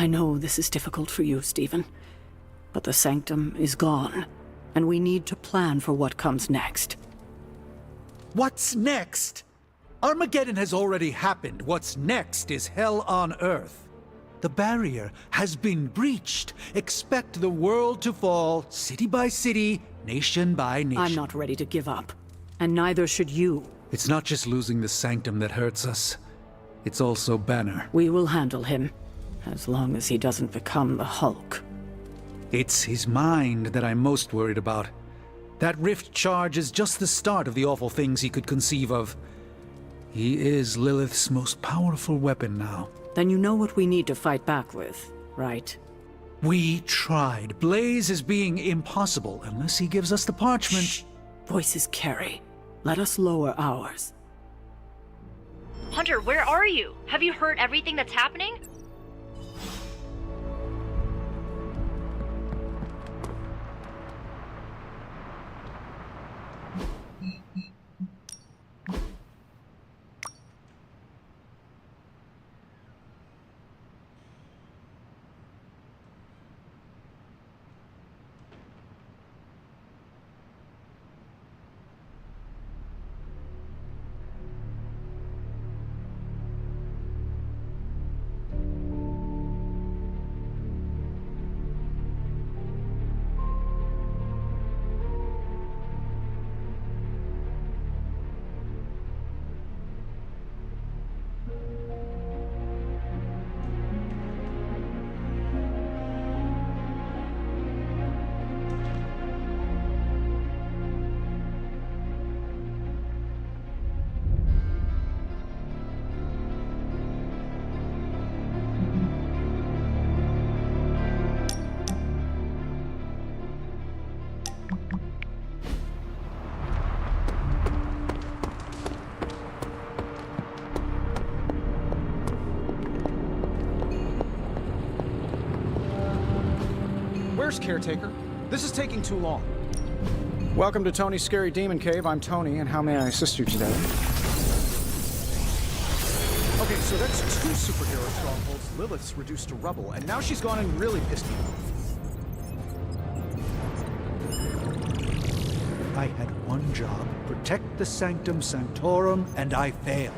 I know this is difficult for you, Stephen, but the Sanctum is gone, and we need to plan for what comes next. What's next? Armageddon has already happened. What's next is hell on Earth. The barrier has been breached. Expect the world to fall, city by city, nation by nation. I'm not ready to give up, and neither should you. It's not just losing the Sanctum that hurts us. It's also Banner. We will handle him, as long as he doesn't become the Hulk. It's his mind that I'm most worried about. That rift charge is just the start of the awful things he could conceive of. He is Lilith's most powerful weapon now. Then you know what we need to fight back with, right? We tried. Blaze is being impossible unless he gives us the parchment. Shh. Voices carry. Let us lower ours. Hunter, where are you? Have you heard everything that's happening? Where's Caretaker? This is taking too long. Welcome to Tony's Scary Demon Cave. I'm Tony, and how may I assist you today? Okay, so that's 2 superhero strongholds Lilith's reduced to rubble, and now she's gone and really pissed me off. I had one job, protect the Sanctum Sanctorum, and I failed.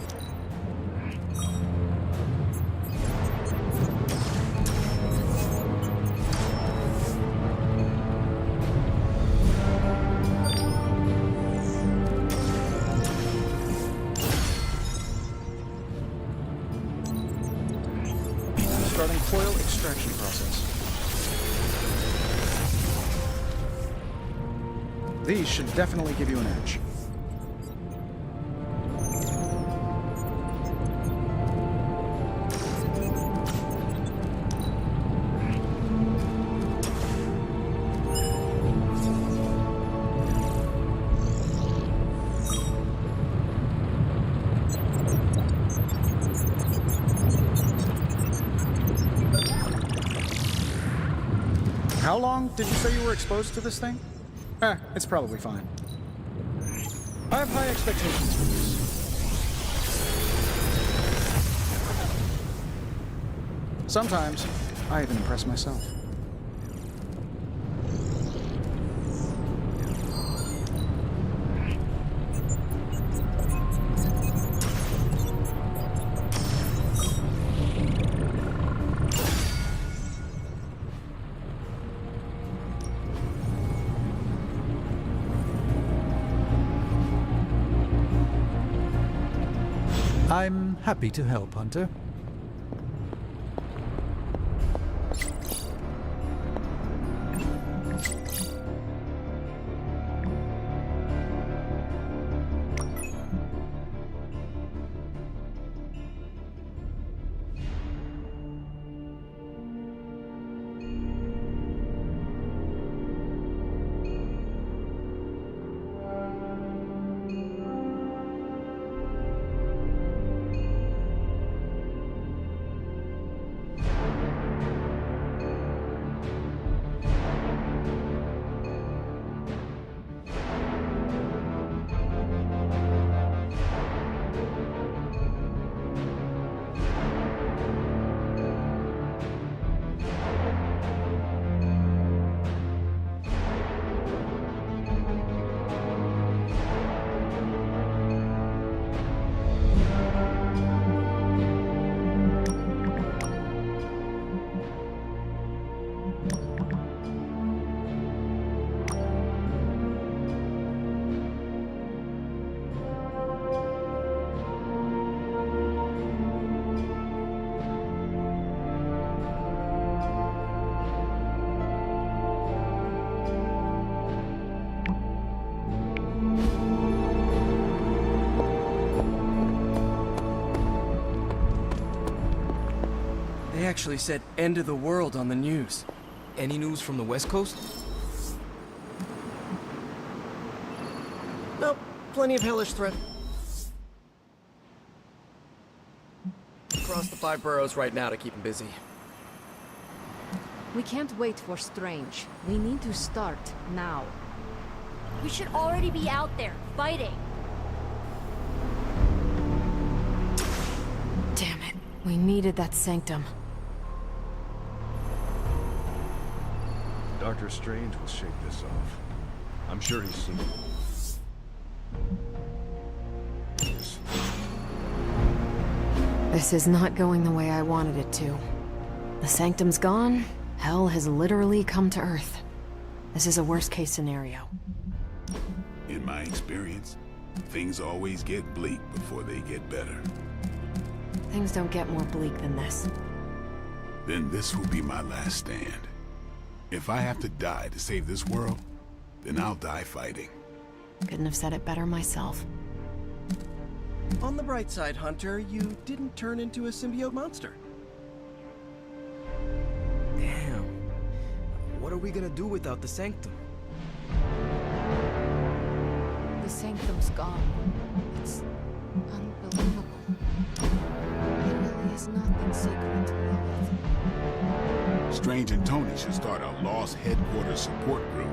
Starting coil extraction process. These should definitely give you an edge. How long did you say you were exposed to this thing? It's probably fine. I have high expectations for this. Sometimes, I even impress myself. I'm happy to help, Hunter. actually said end of the world on the news. Any news from the West Coast? Nope, plenty of hellish threat. Across the 5 boroughs right now to keep him busy. We can't wait for Strange. We need to start now. We should already be out there, fighting. Damn it. We needed that sanctum. Doctor Strange will shake this off. I'm sure he's seen it. This is not going the way I wanted it to. The sanctum's gone. Hell has literally come to Earth. This is a worst-case scenario. In my experience, things always get bleak before they get better. Things don't get more bleak than this. Then this will be my last stand. If I have to die to save this world, then I'll die fighting. Couldn't have said it better myself. On the bright side, Hunter, you didn't turn into a symbiote monster. Damn. What are we gonna do without the Sanctum? The sanctum's gone. It's unbelievable. There really is nothing sacred to Lilith. Strange and Tony should start a Lost Headquarters support group.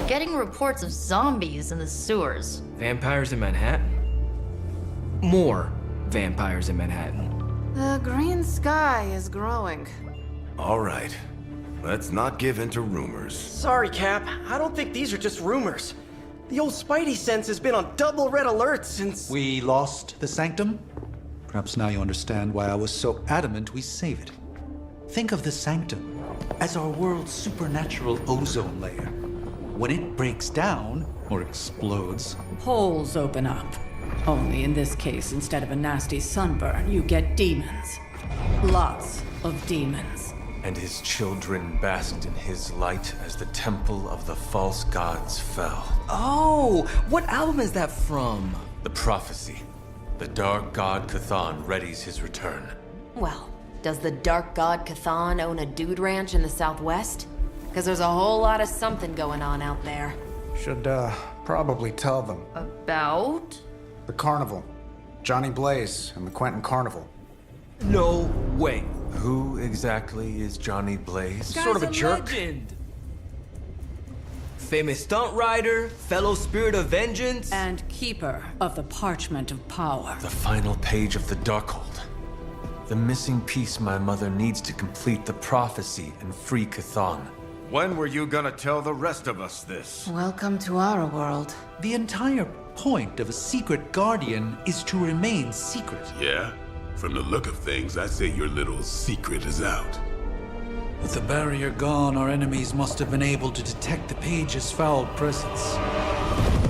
getting reports of zombies in the sewers. Vampires in Manhattan? More vampires in Manhattan. The green sky is growing. All right. Let's not give in to rumors. Sorry, Cap. I don't think these are just rumors. The old Spidey sense has been on double red alert since... We lost the Sanctum? Perhaps now you understand why I was so adamant we save it. Think of the Sanctum as our world's supernatural ozone layer. When it breaks down, or explodes, Holes open up. Only in this case, instead of a nasty sunburn, you get demons. Lots of demons. And his children basked in his light as the temple of the false gods fell. Oh, what album is that from? The prophecy. The dark god Cthon readies his return. Well, does the dark god Cthon own a dude ranch in the southwest? Because there's a whole lot of something going on out there. Should, probably tell them. About? The carnival. Johnny Blaze and the Quentin Carnival. No way. Who exactly is Johnny Blaze? Sort of a jerk. Legend. Famous stunt rider, fellow spirit of vengeance. And keeper of the Parchment of Power. The final page of the Darkhold. The missing piece my mother needs to complete the prophecy and free Cthon. When were you gonna tell the rest of us this? Welcome to our world. the entire point of a secret guardian is to remain secret. Yeah? From the look of things, I'd say your little secret is out. With the barrier gone, our enemies must have been able to detect the page's foul presence.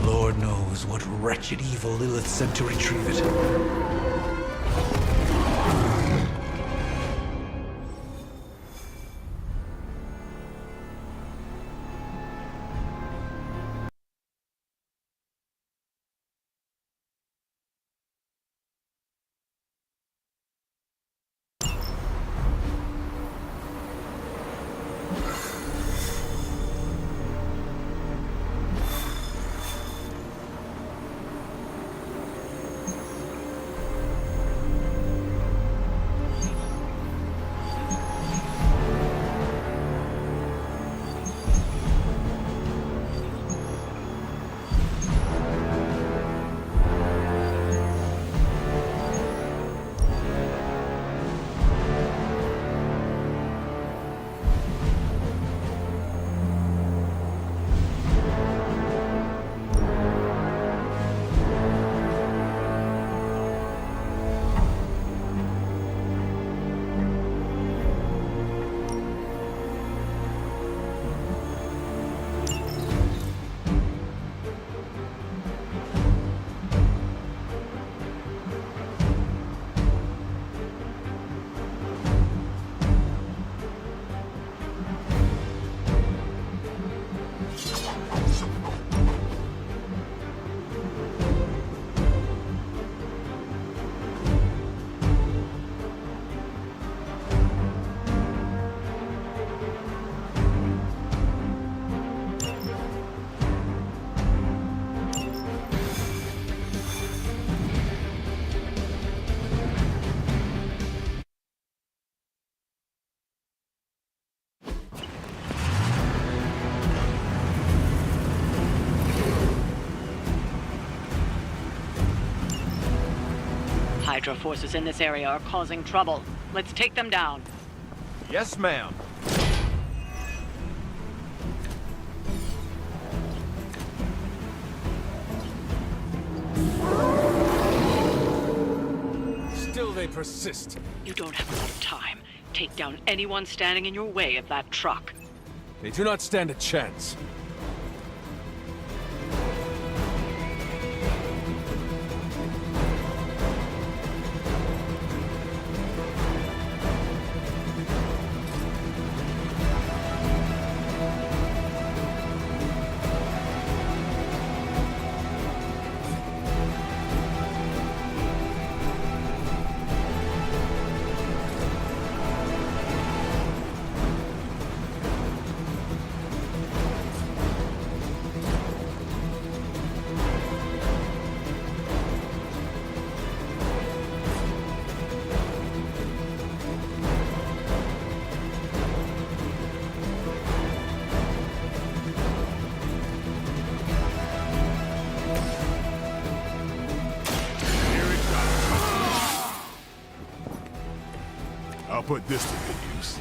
Lord knows what wretched evil Lilith sent to retrieve it. Hydra forces in this area are causing trouble. Let's take them down. Yes, ma'am. Still they persist. You don't have a lot of time. Take down anyone standing in your way of that truck. They do not stand a chance. put this to good use.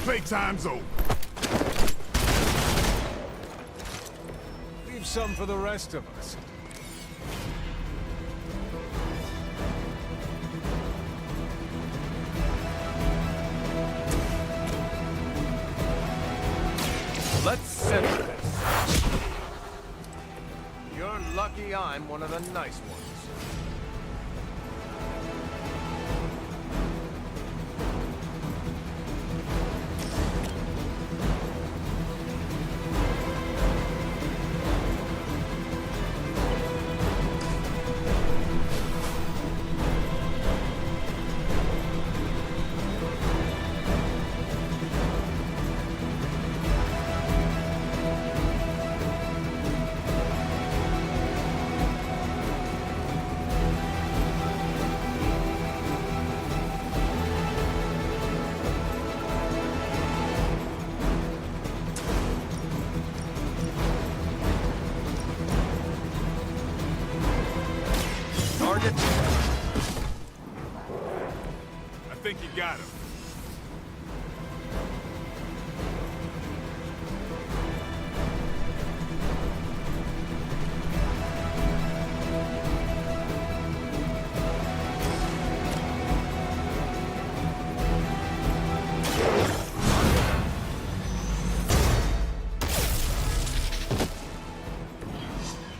Playtime's over. Leave some for the rest of us. Let's settle this. You're lucky I'm one of the nice ones. I think you got him.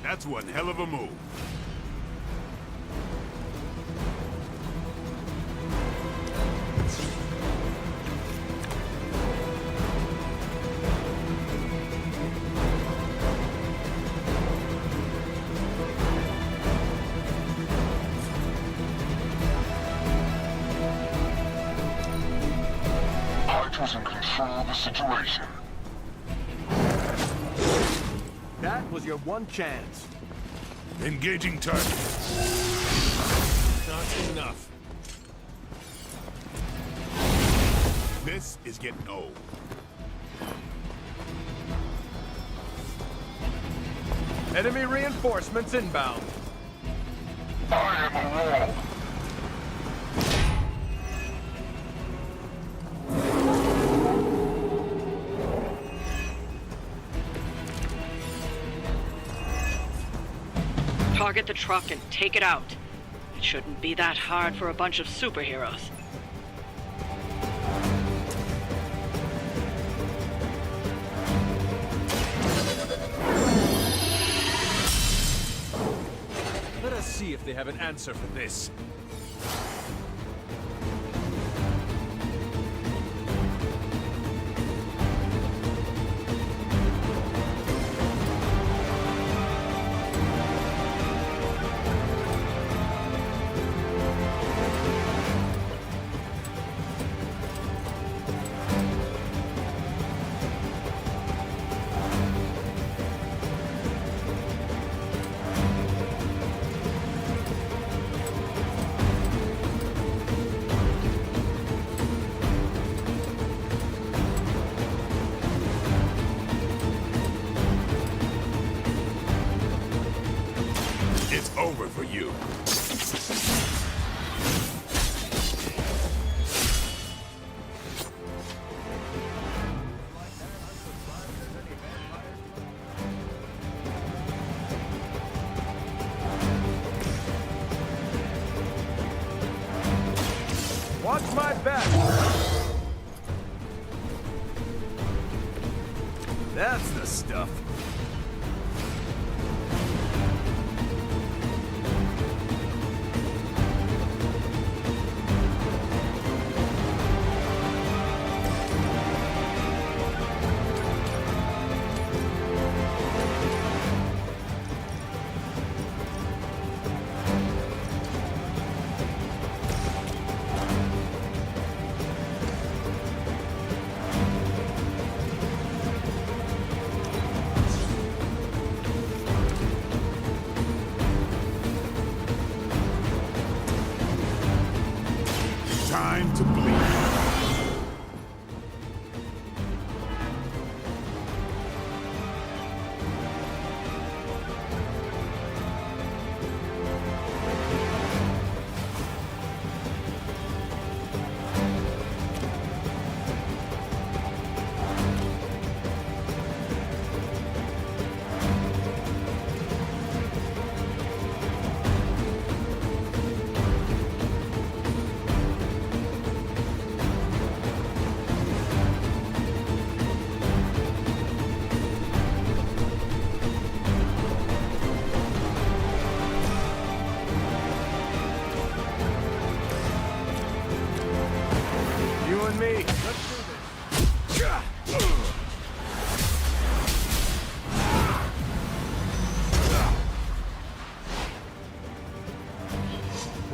That's one hell of a move. Hydra's in control of the situation. That was your one chance. Engaging target. Not enough. This is getting old. Enemy reinforcements inbound. I am a wall. Target the truck and take it out. It shouldn't be that hard for a bunch of superheroes. Let us see if they have an answer for this. It's over for you. Watch my back! That's the stuff.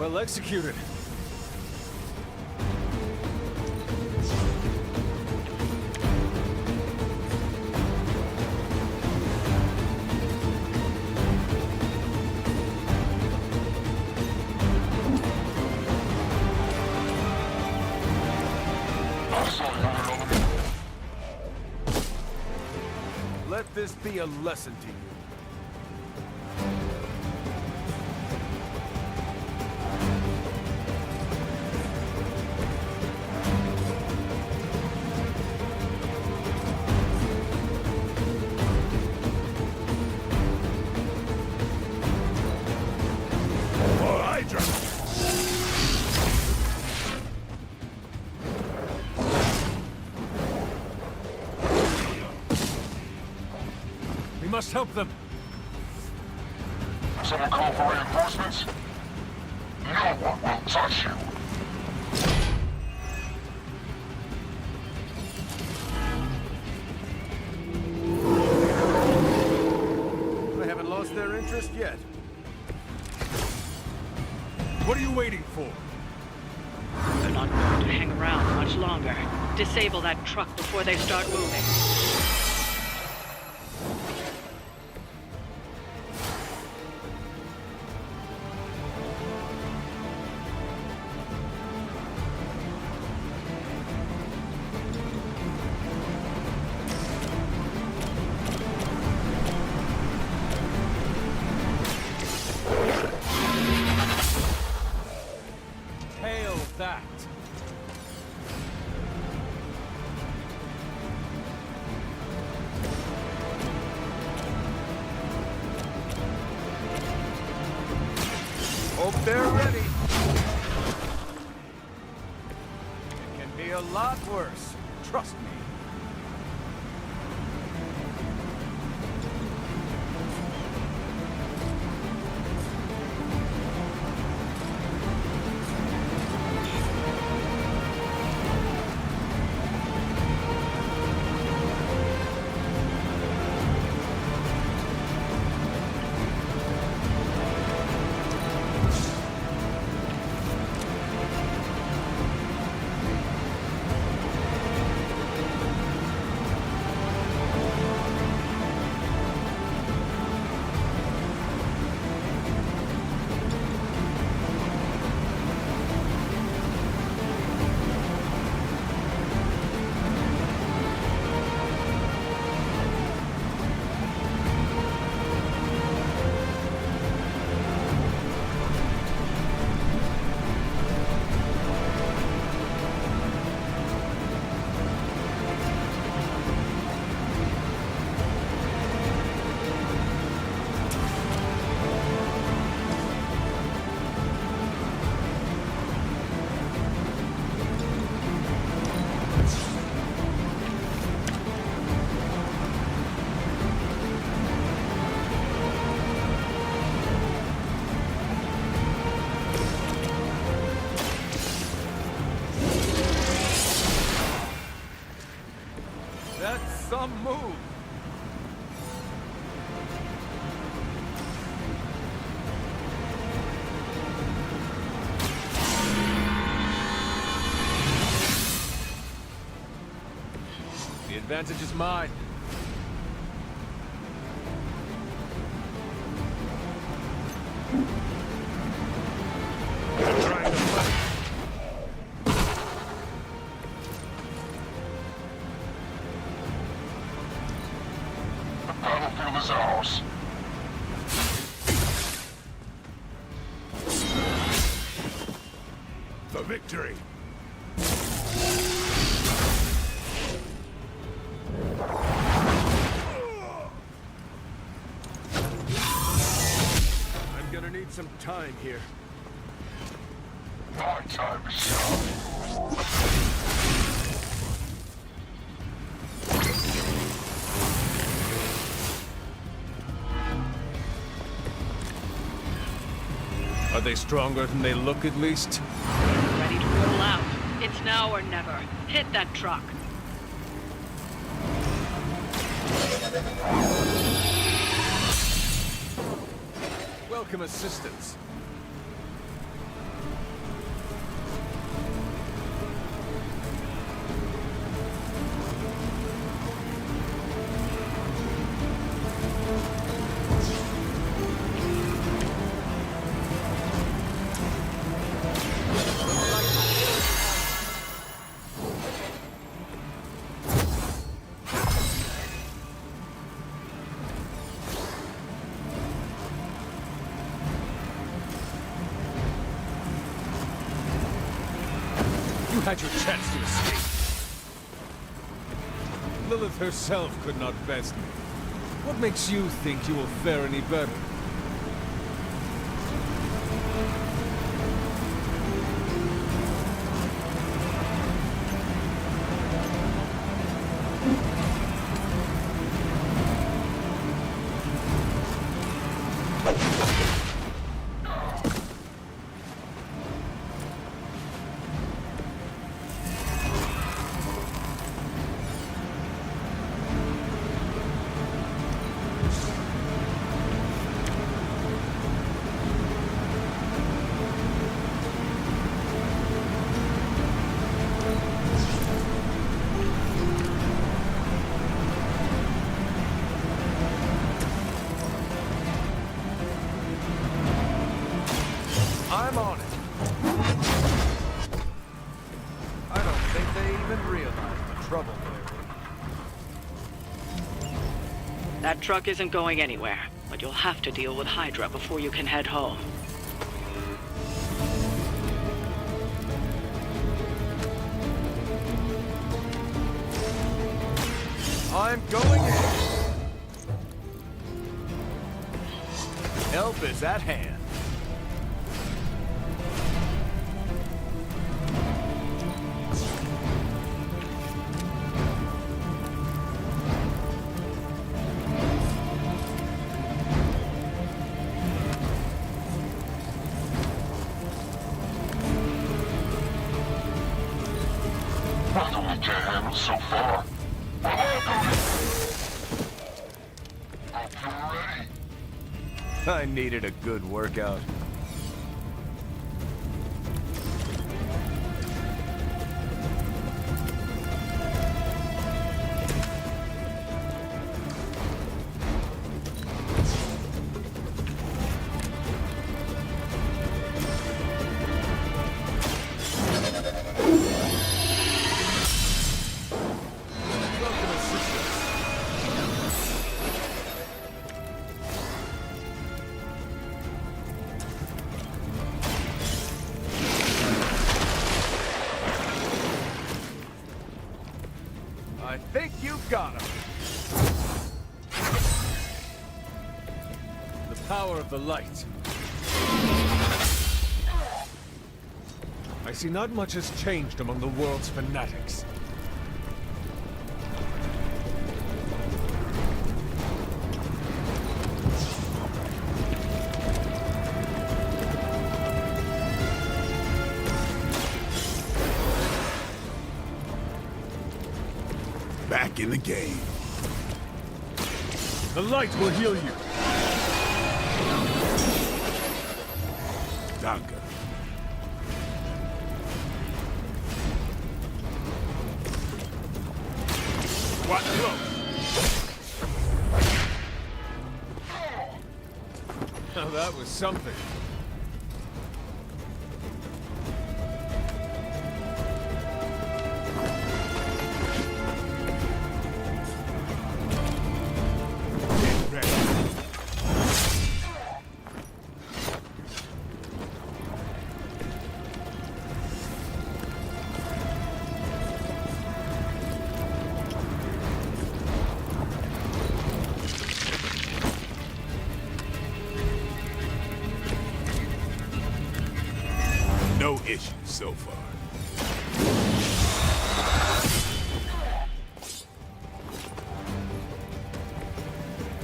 Well executed. Let this be a lesson to you. For Hydra! We must help them. Someone call for reinforcements? No one will touch you. They haven't lost their interest yet. What are you waiting for? They're not going to hang around much longer. Disable that truck before they start moving. Hail that. Hope they're ready. It can be a lot worse. Trust me. That's some move. The advantage is mine. They're trying to fight. The battlefield is ours. For victory! I'm gonna need some time here. My time is up. Are they stronger than they look, at least? Ready to roll out. It's now or never. Hit that truck. Welcome assistance. had your chance to escape. Lilith herself could not best me. What makes you think you will fare any better? I'm on it. I don't think they even realize the trouble they're in. That truck isn't going anywhere, but you'll have to deal with Hydra before you can head home. I'm going in. Help is at hand. What do we can't handle so far? Hope you're ready. I needed a good workout. I think you've got him. The power of the light. I see not much has changed among the world's fanatics. Back in the game. The light will heal you. Danke. What close? Now that was something. No issues so far.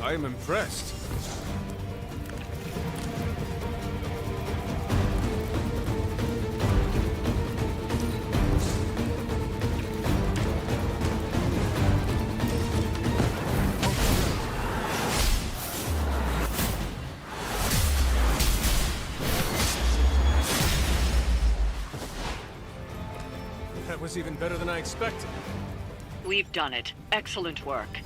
I am impressed. That was even better than I expected. We've done it. Excellent work.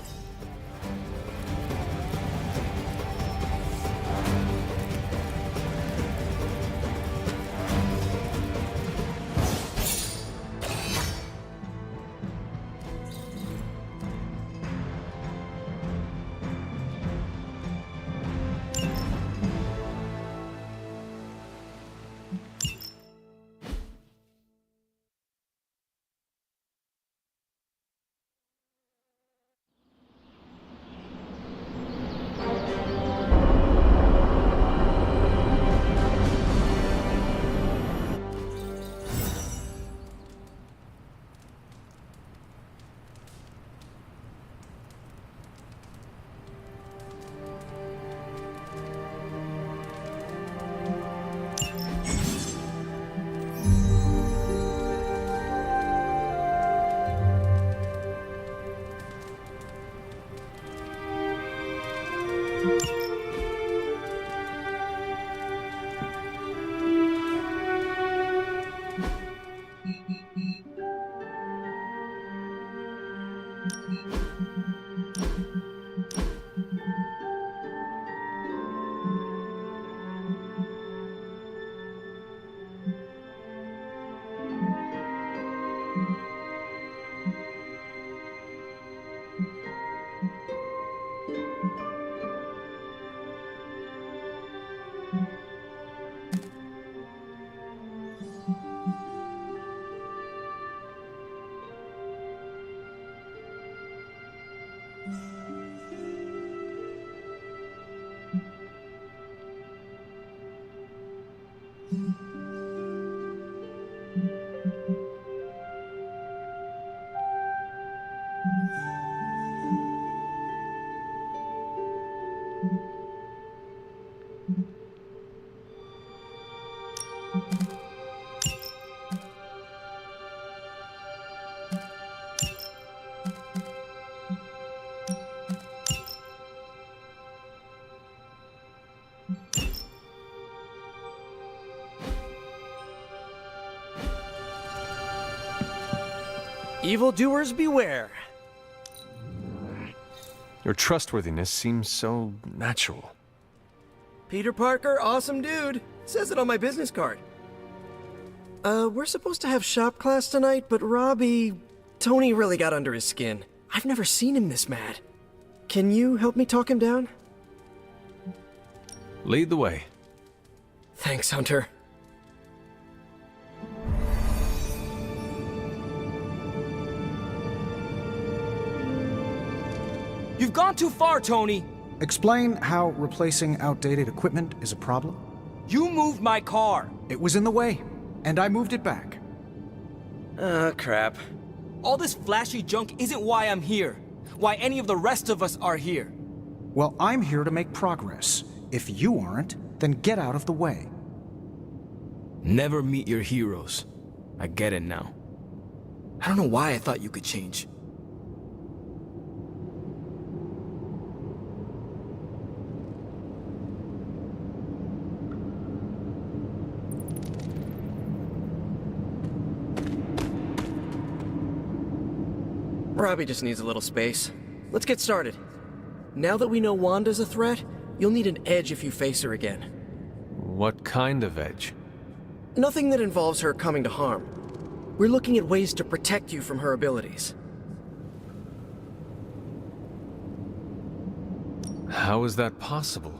Evildoers beware. Your trustworthiness seems so natural. Peter Parker, awesome dude. Says it on my business card. We're supposed to have shop class tonight, but Tony really got under his skin. I've never seen him this mad. Can you help me talk him down? Lead the way. Thanks, Hunter. You've gone too far, Tony! Explain how replacing outdated equipment is a problem. You moved my car! It was in the way, and I moved it back. Crap. All this flashy junk isn't why I'm here. Why any of the rest of us are here. Well, I'm here to make progress. If you aren't, then get out of the way. Never meet your heroes. I get it now. I don't know why I thought you could change. Robbie just needs a little space. Let's get started. Now that we know Wanda's a threat, you'll need an edge if you face her again. What kind of edge? Nothing that involves her coming to harm. We're looking at ways to protect you from her abilities. How is that possible?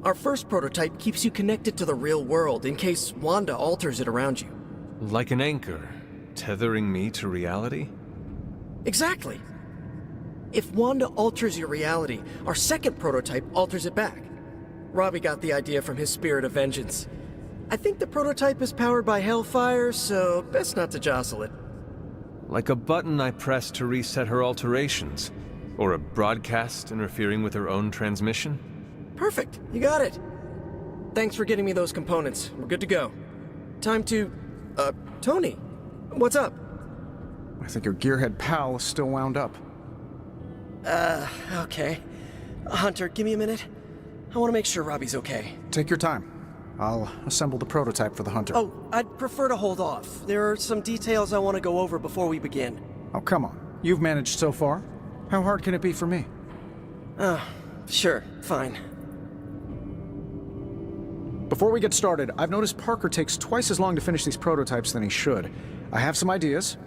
Our first prototype keeps you connected to the real world in case Wanda alters it around you. Like an anchor, tethering me to reality? Exactly. If Wanda alters your reality, our second prototype alters it back. Robbie got the idea from his spirit of vengeance. I think the prototype is powered by Hellfire, so best not to jostle it. Like a button I press to reset her alterations? Or a broadcast interfering with her own transmission? Perfect, you got it. Thanks for getting me those components. We're good to go. Time to... Tony, what's up? I think your gearhead pal is still wound up. Okay. Hunter, give me a minute. I want to make sure Robbie's okay. Take your time. I'll assemble the prototype for the Hunter. Oh, I'd prefer to hold off. There are some details I want to go over before we begin. Oh, come on. You've managed so far. How hard can it be for me? Sure, fine. Before we get started, I've noticed Parker takes twice as long to finish these prototypes than he should. I have some ideas.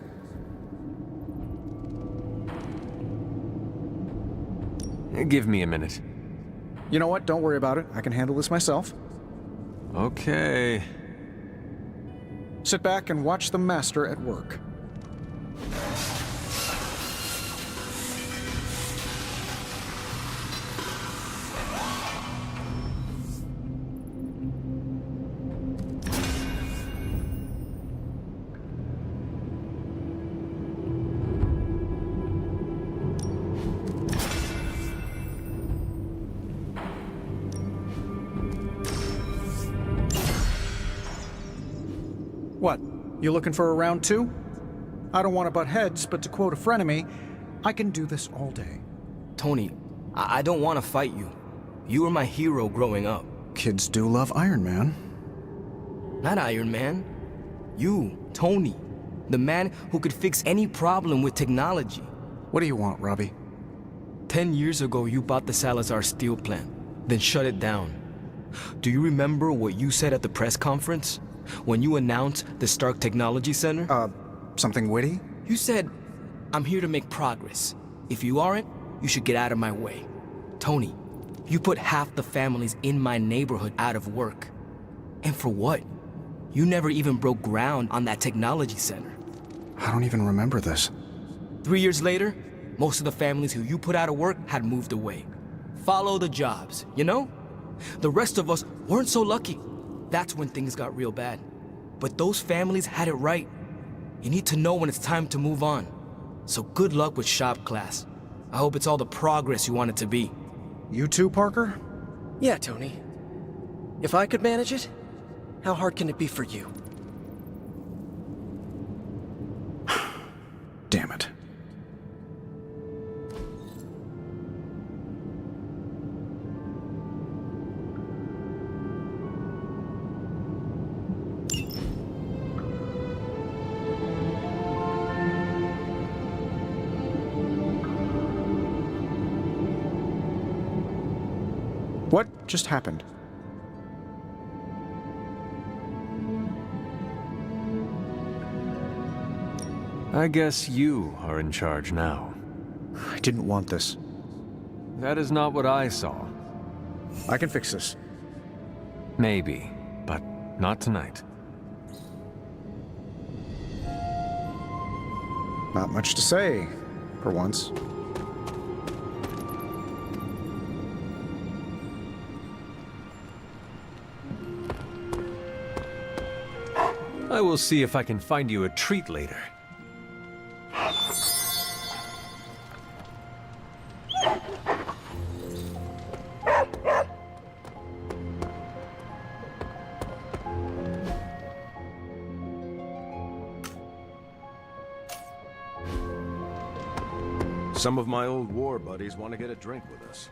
Give me a minute. You know what? Don't worry about it. I can handle this myself. Okay. Sit back and watch the master at work. What? You looking for a round two? I don't want to butt heads, but to quote a frenemy, I can do this all day. Tony, I don't want to fight you. You were my hero growing up. Kids do love Iron Man. Not Iron Man. You, Tony. The man who could fix any problem with technology. What do you want, Robbie? 10 years ago, you bought the Salazar steel plant, then shut it down. Do you remember what you said at the press conference? When you announced the Stark Technology Center? Something witty? You said, I'm here to make progress. If you aren't, you should get out of my way. Tony, you put half the families in my neighborhood out of work. And for what? You never even broke ground on that technology center. I don't even remember this. 3 years later, most of the families who you put out of work had moved away. Follow the jobs, you know? The rest of us weren't so lucky. That's when things got real bad. But those families had it right. You need to know when it's time to move on. So good luck with shop class. I hope it's all the progress you want it to be. You too, Parker? Yeah, Tony. If I could manage it, how hard can it be for you? Damn it. What just happened? I guess you are in charge now. I didn't want this. That is not what I saw. I can fix this. Maybe, but not tonight. Not much to say, for once. I will see if I can find you a treat later. Some of my old war buddies want to get a drink with us.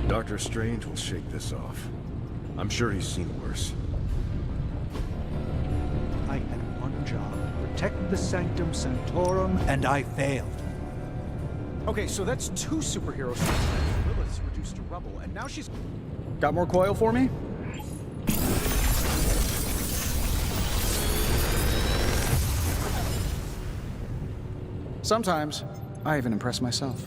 Dr. Strange will shake this off. I'm sure he's seen worse. I had one job, protect the Sanctum Sanctorum, and I failed. Okay, so that's 2 superheroes. Lilith's reduced to rubble, and now she's... Got more coil for me? Sometimes, I even impress myself.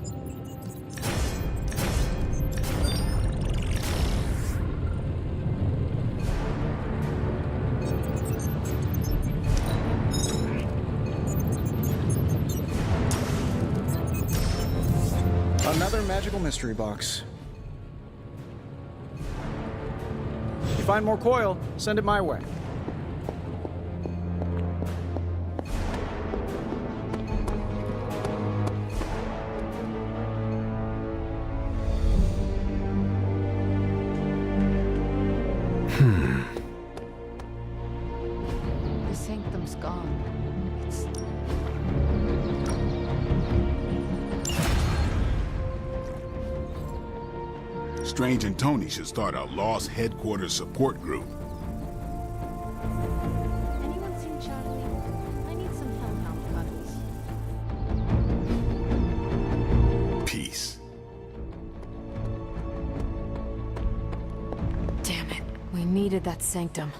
Another magical mystery box. If you find more coil, send it my way. The Sanctum's gone. It's... Strange and Tony should start a Lost Headquarters support group. Anyone seen Charlie? I need some hellhound cuddles. Peace. Damn it. We needed that Sanctum.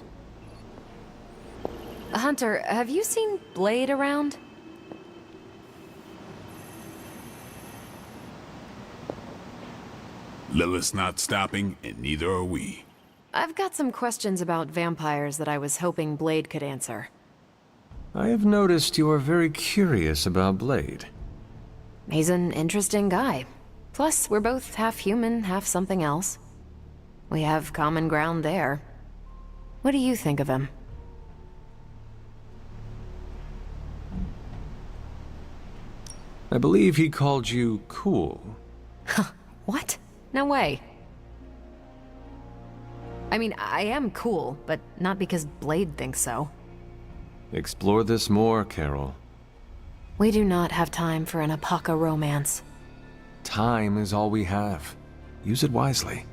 Hunter, have you seen Blade around? Lilith's not stopping, and neither are we. I've got some questions about vampires that I was hoping Blade could answer. I have noticed you are very curious about Blade. He's an interesting guy. Plus, we're both half human, half something else. We have common ground there. What do you think of him? I believe he called you cool. What? No way. I mean, I am cool, but not because Blade thinks so. Explore this more, Carol. We do not have time for an Apaka romance. Time is all we have. Use it wisely.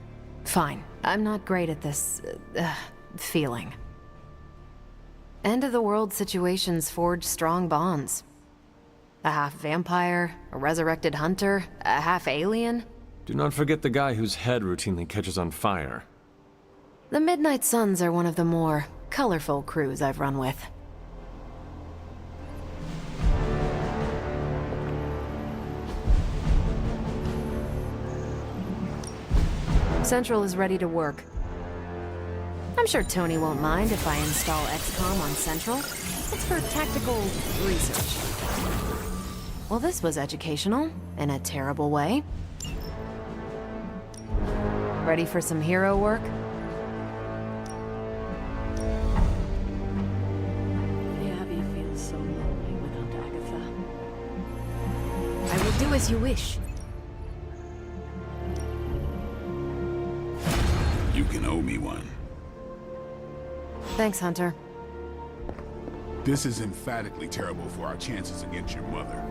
Fine. I'm not great at this, feeling. End-of-the-world situations forge strong bonds. A half-vampire, a resurrected hunter, a half-alien. Do not forget the guy whose head routinely catches on fire. The Midnight Suns are one of the more colorful crews I've run with. Central is ready to work. I'm sure Tony won't mind if I install XCOM on Central. It's for tactical research. Well, this was educational, in a terrible way. Ready for some hero work? The Abbey feels so lonely without Agatha. I will do as you wish. You can owe me one. Thanks, Hunter. This is emphatically terrible for our chances against your mother.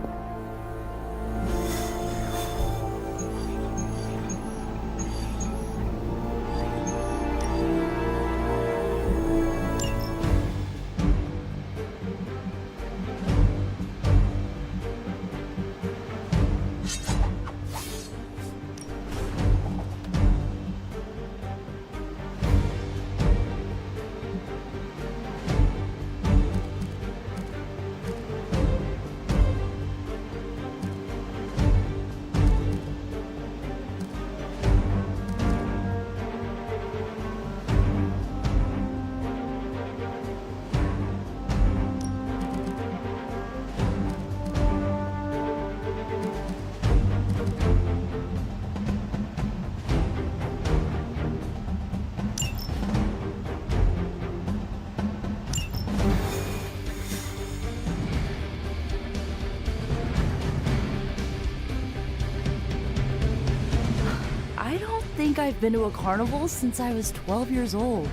I think I've been to a carnival since I was 12 years old.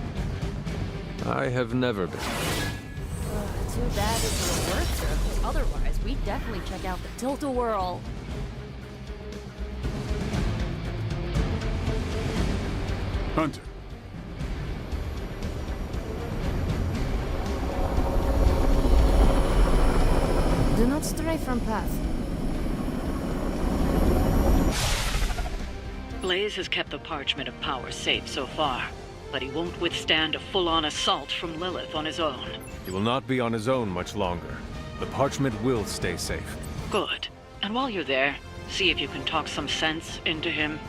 I have never been. Too bad it's a work trip. Otherwise, we'd definitely check out the Tilt-A-Whirl. Hunter. Do not stray from path. Blaze has kept the Parchment of Power safe so far, but he won't withstand a full-on assault from Lilith on his own. He will not be on his own much longer. The parchment will stay safe. Good. And while you're there, see if you can talk some sense into him.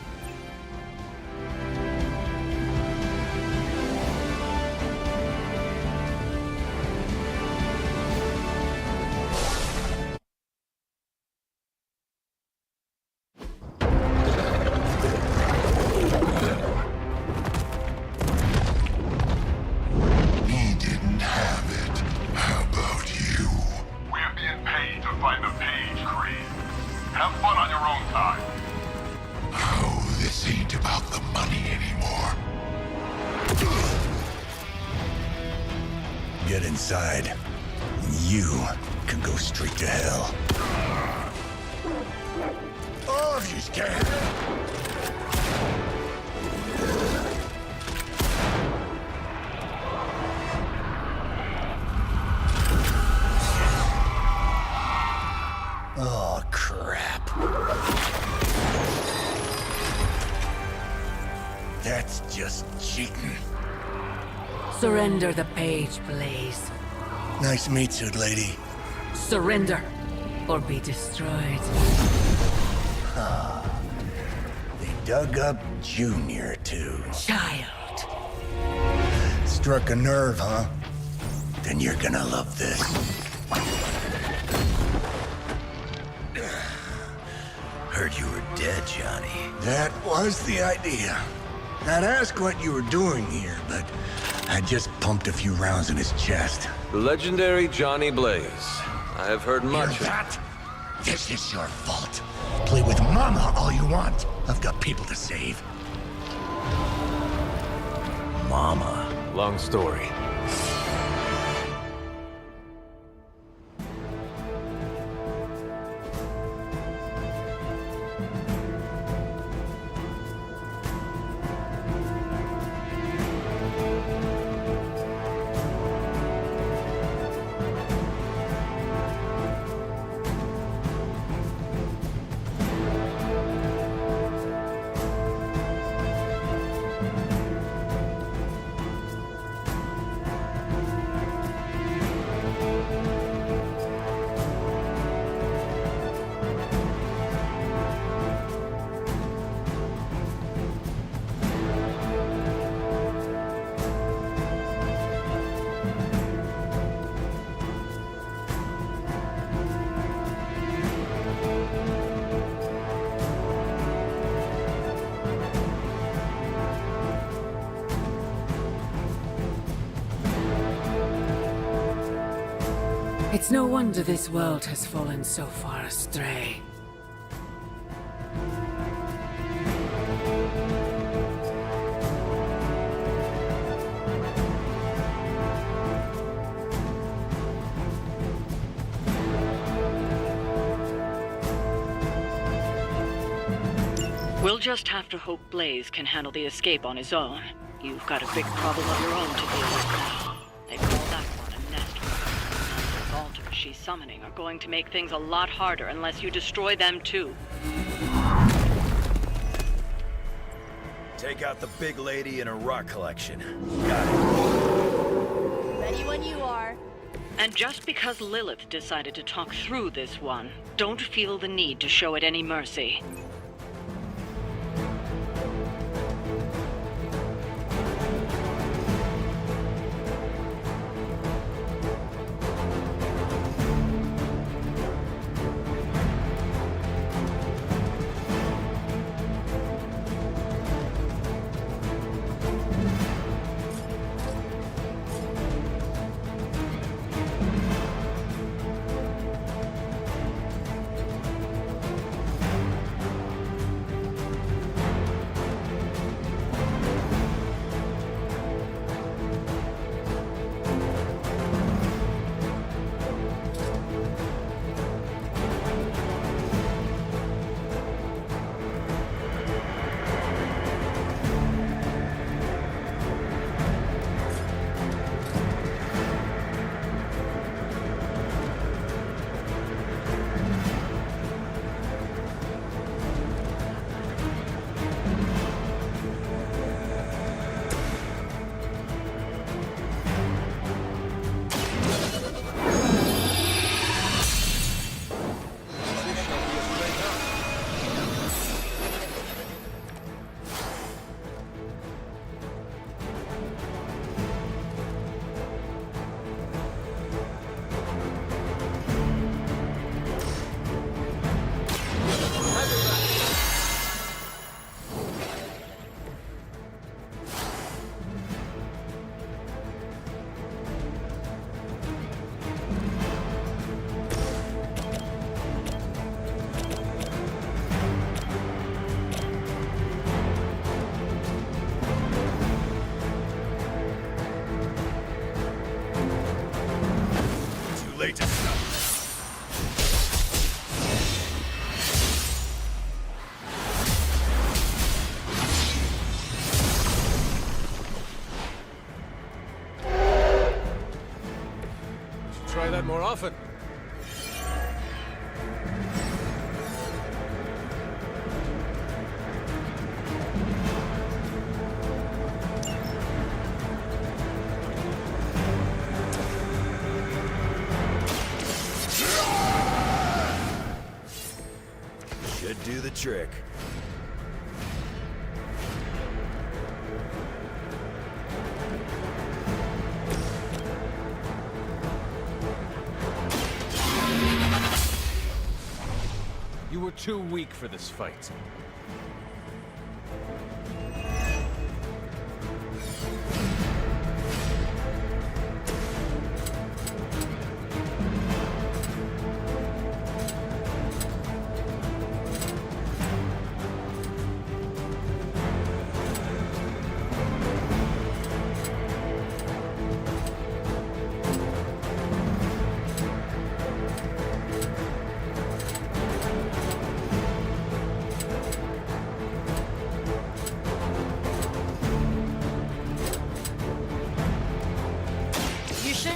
Get inside. You can go straight to hell. Oh, if you can. Oh, crap. That's just cheating. Surrender the page, Blaze. Nice meat suit, lady. Surrender, or be destroyed. Ah, they dug up Junior, too. Child. Struck a nerve, huh? Then you're gonna love this. Heard you were dead, Johnny. That was the idea. I'd ask what you were doing here, but I just pumped a few rounds in his chest. The legendary Johnny Blaze. I have heard much Hear that? This is your fault. Play with Mama all you want. I've got people to save. Mama. Long story. It's no wonder this world has fallen so far astray. We'll just have to hope Blaze can handle the escape on his own. You've got a big problem of your own to deal with now. They call that one a nest. And the altars she's summoning are going to make things a lot harder unless you destroy them too. Take out the big lady and her rock collection. Got it. Ready when you are. And just because Lilith decided to talk through this one, don't feel the need to show it any mercy. Late to stop. Should try that more often. Should do the trick. You were too weak for this fight.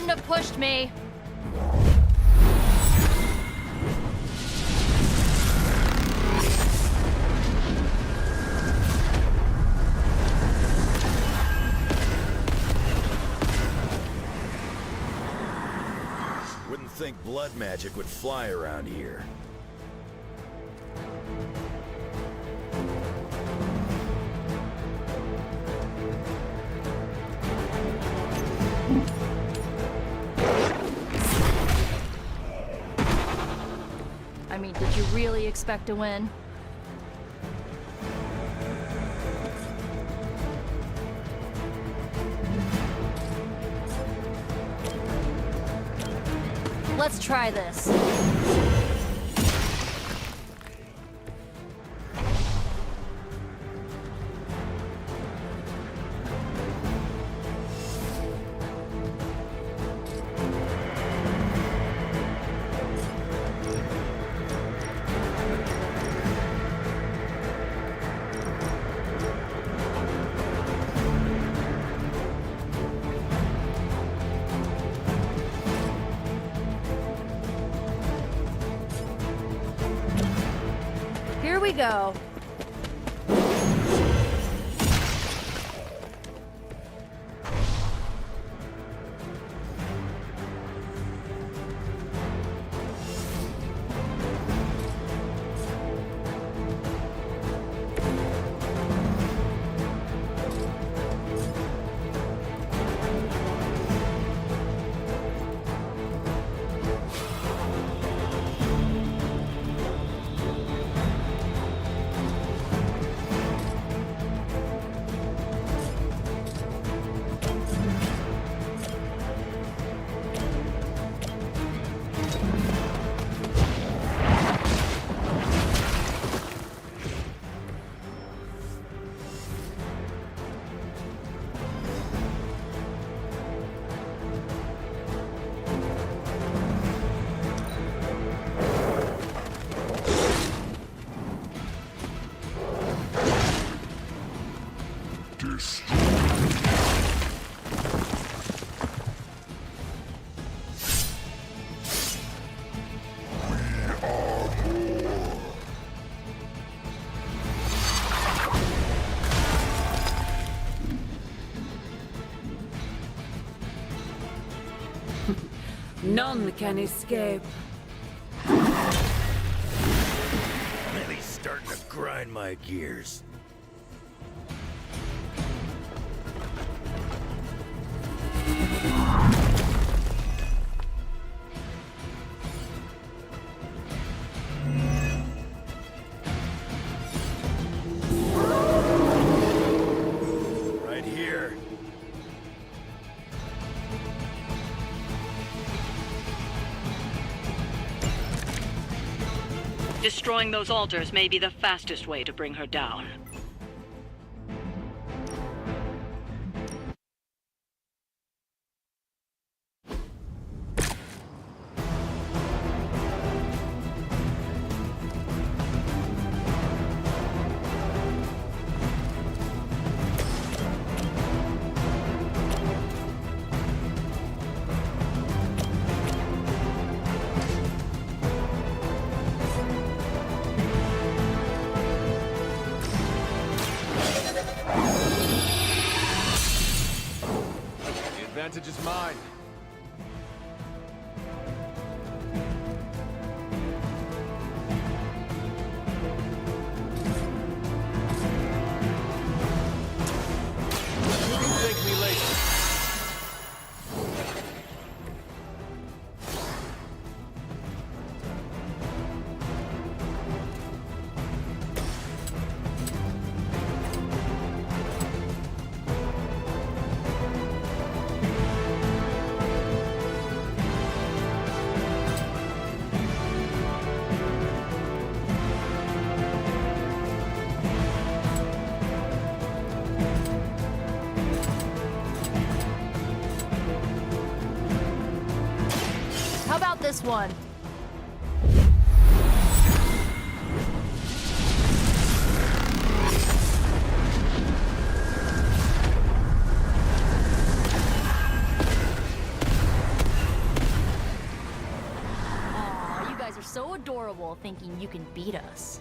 shouldn't have pushed me. Wouldn't think blood magic would fly around here. I mean, did you really expect to win? Let's try this. Here we go. None can escape. Really starting to grind my gears. Right here. Destroying those altars may be the fastest way to bring her down. The advantage is mine. You can thank me later. How about this one? adorable thinking you can beat us.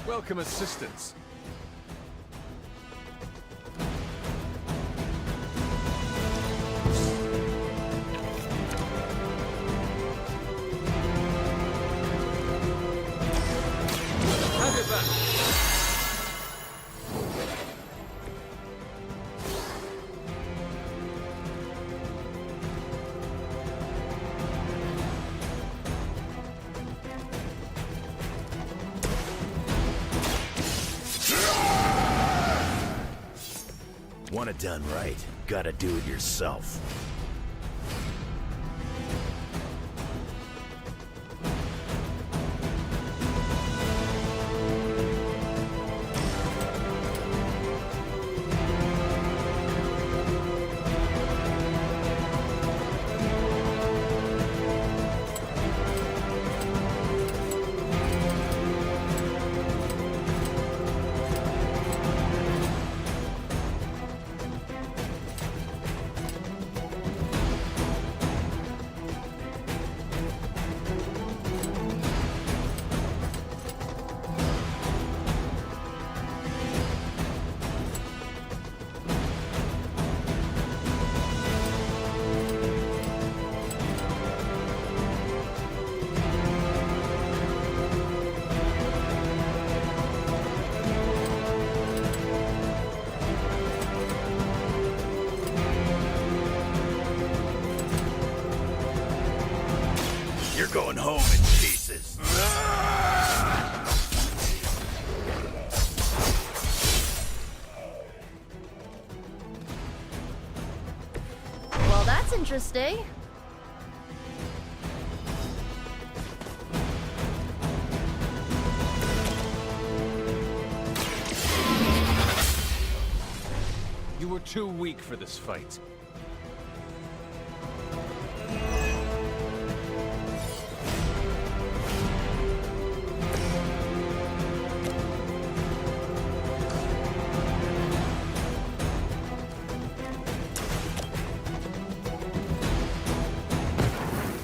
Welcome assistance. Have it back. Want it done right, gotta do it yourself. You're going home in pieces. Well, that's interesting. You were too weak for this fight.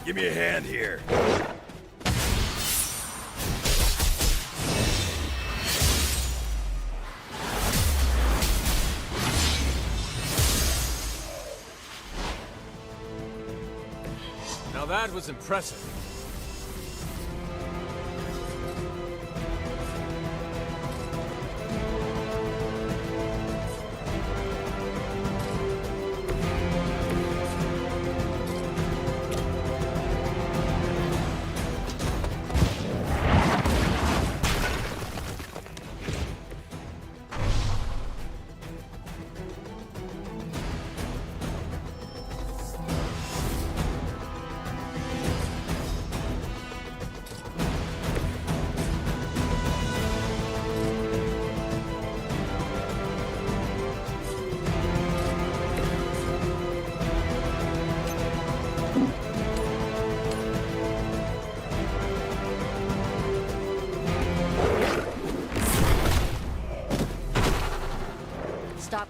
Give me a hand here. Now that was impressive.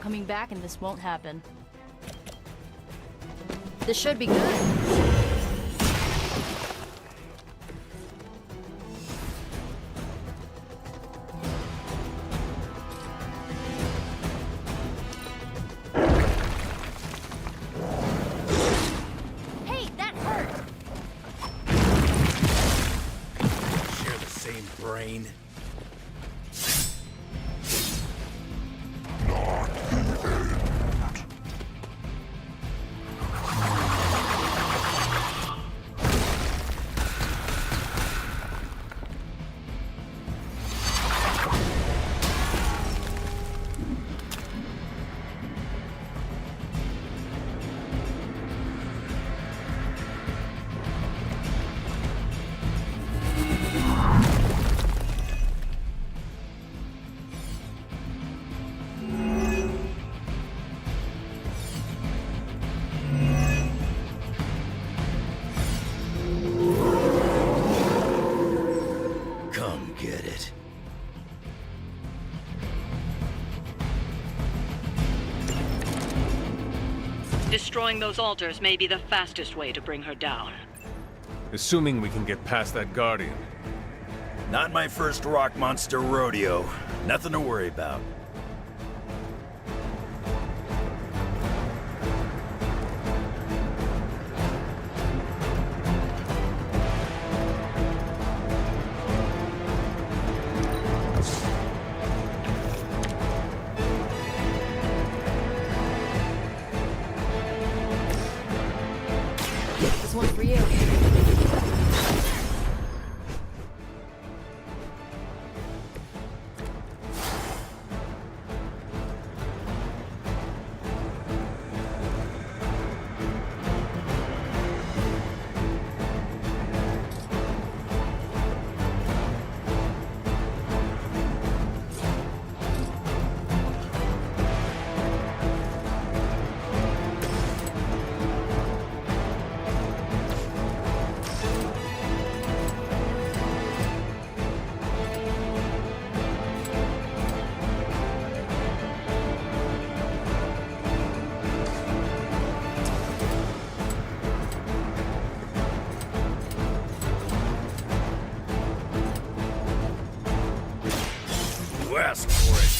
coming back and this won't happen. This should be good. Hey, that hurt! Share the same brain. Come get it. Destroying those altars may be the fastest way to bring her down. Assuming we can get past that Guardian. Not my first rock monster rodeo. Nothing to worry about. This one's for you. You asked for it.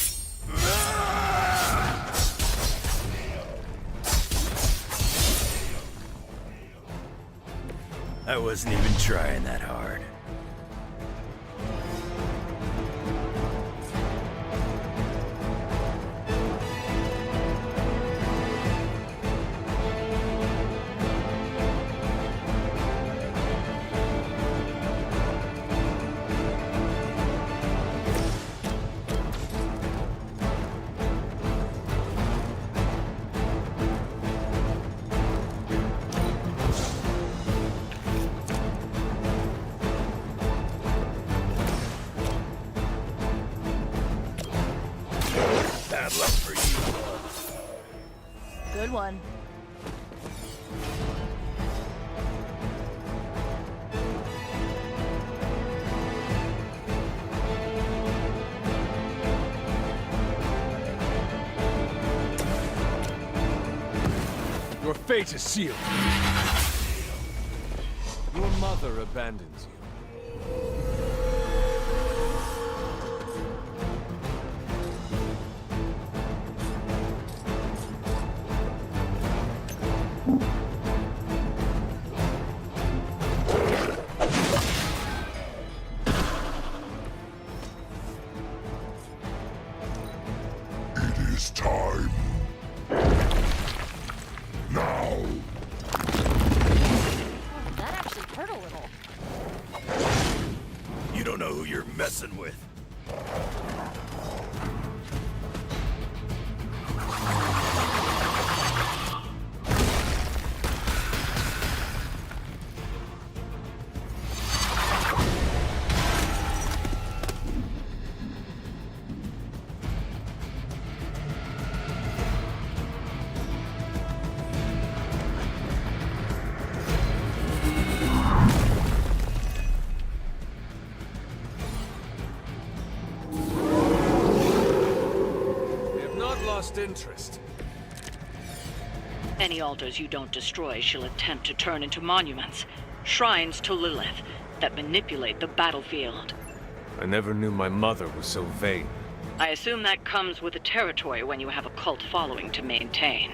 I wasn't even trying that hard. Bad luck for you. Good one. Your fate is sealed. Your mother abandons you. It is time. Now. That actually hurt a little. You don't know who you're messing with. lost interest. Any altars you don't destroy she'll attempt to turn into monuments, shrines to Lilith, that manipulate the battlefield. I never knew my mother was so vain. I assume that comes with the territory when you have a cult following to maintain.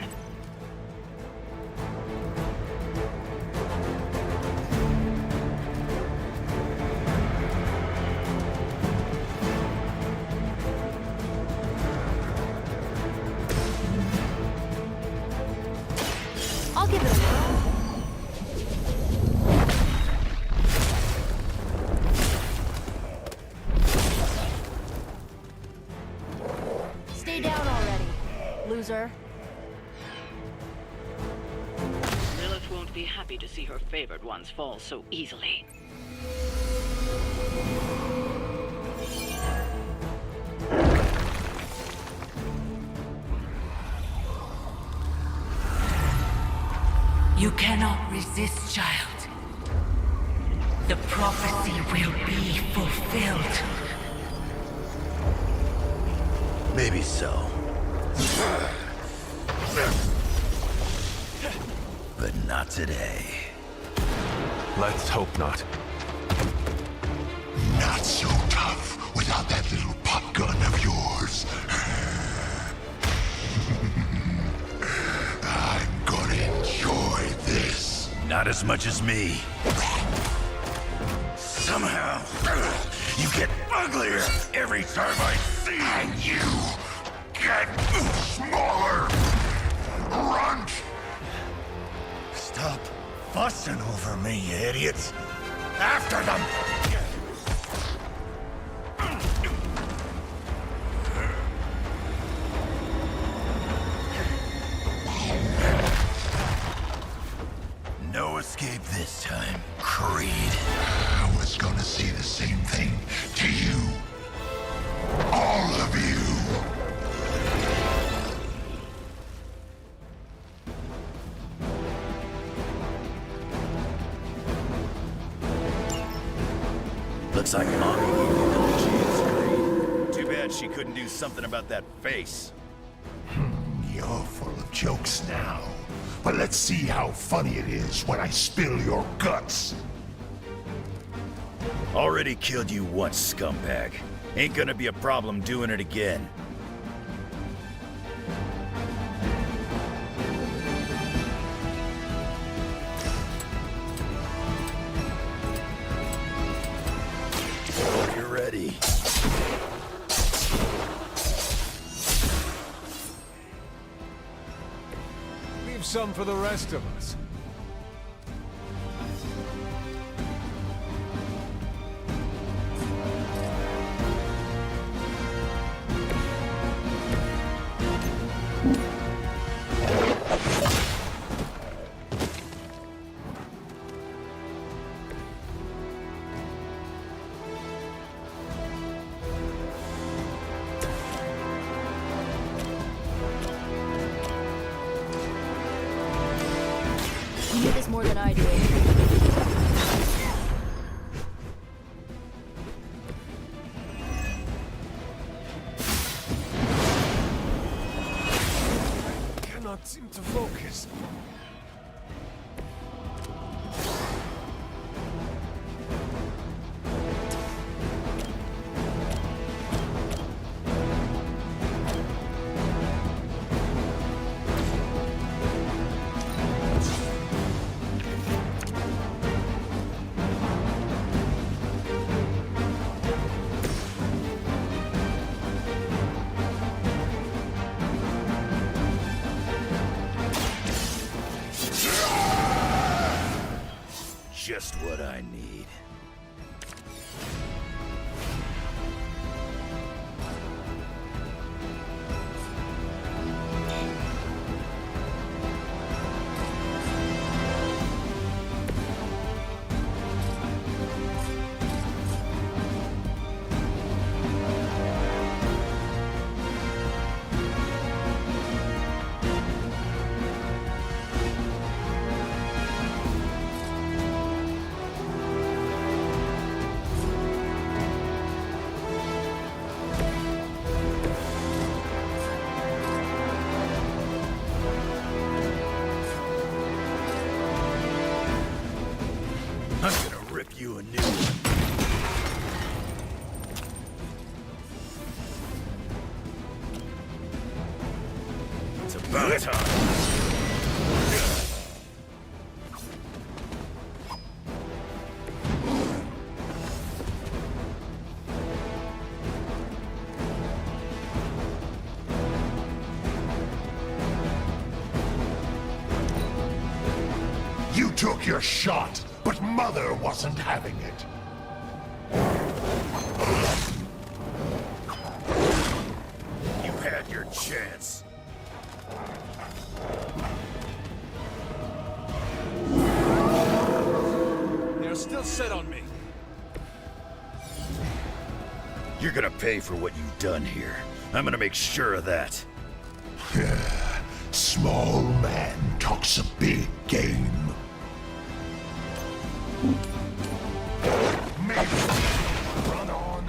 I'll give it a whirl. Stay down already, loser. Lilith won't be happy to see her favored ones fall so easily. You cannot resist, child. The prophecy will be fulfilled. Maybe so. But not today. Let's hope not. Not so tough without that little pop gun of yours. I'm gonna enjoy this. Not as much as me. Somehow, you get uglier every time I see you. And you get smaller. Runt! Stop fussing over me, you idiots. After them! No escape this time, Creed. I was gonna say the same thing to you. All of you. Looks like Mommy gave you another chance, Creed. Too bad she couldn't do something about that face. You're full of jokes now. But let's see how funny it is when I spill your guts. Already killed you once, scumbag. Ain't gonna be a problem doing it again. Hope you're ready. Leave some for the rest of us. You knew this more than I do. Cannot seem to focus. Just what I need. make you a new one. It's about time. You took your shot, but Mother wasn't having it. You had your chance. They're still set on me. You're gonna pay for what you've done here. I'm gonna make sure of that. Small man talks a big game. Run on.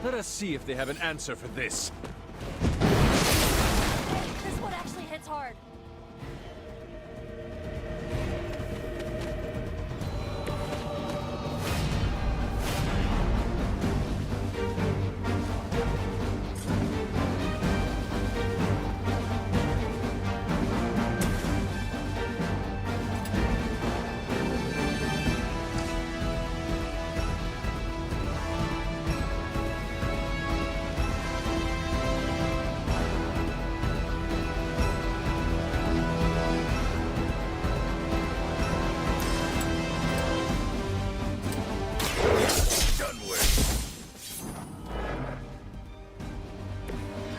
Let us see if they have an answer for this. This one actually hits hard.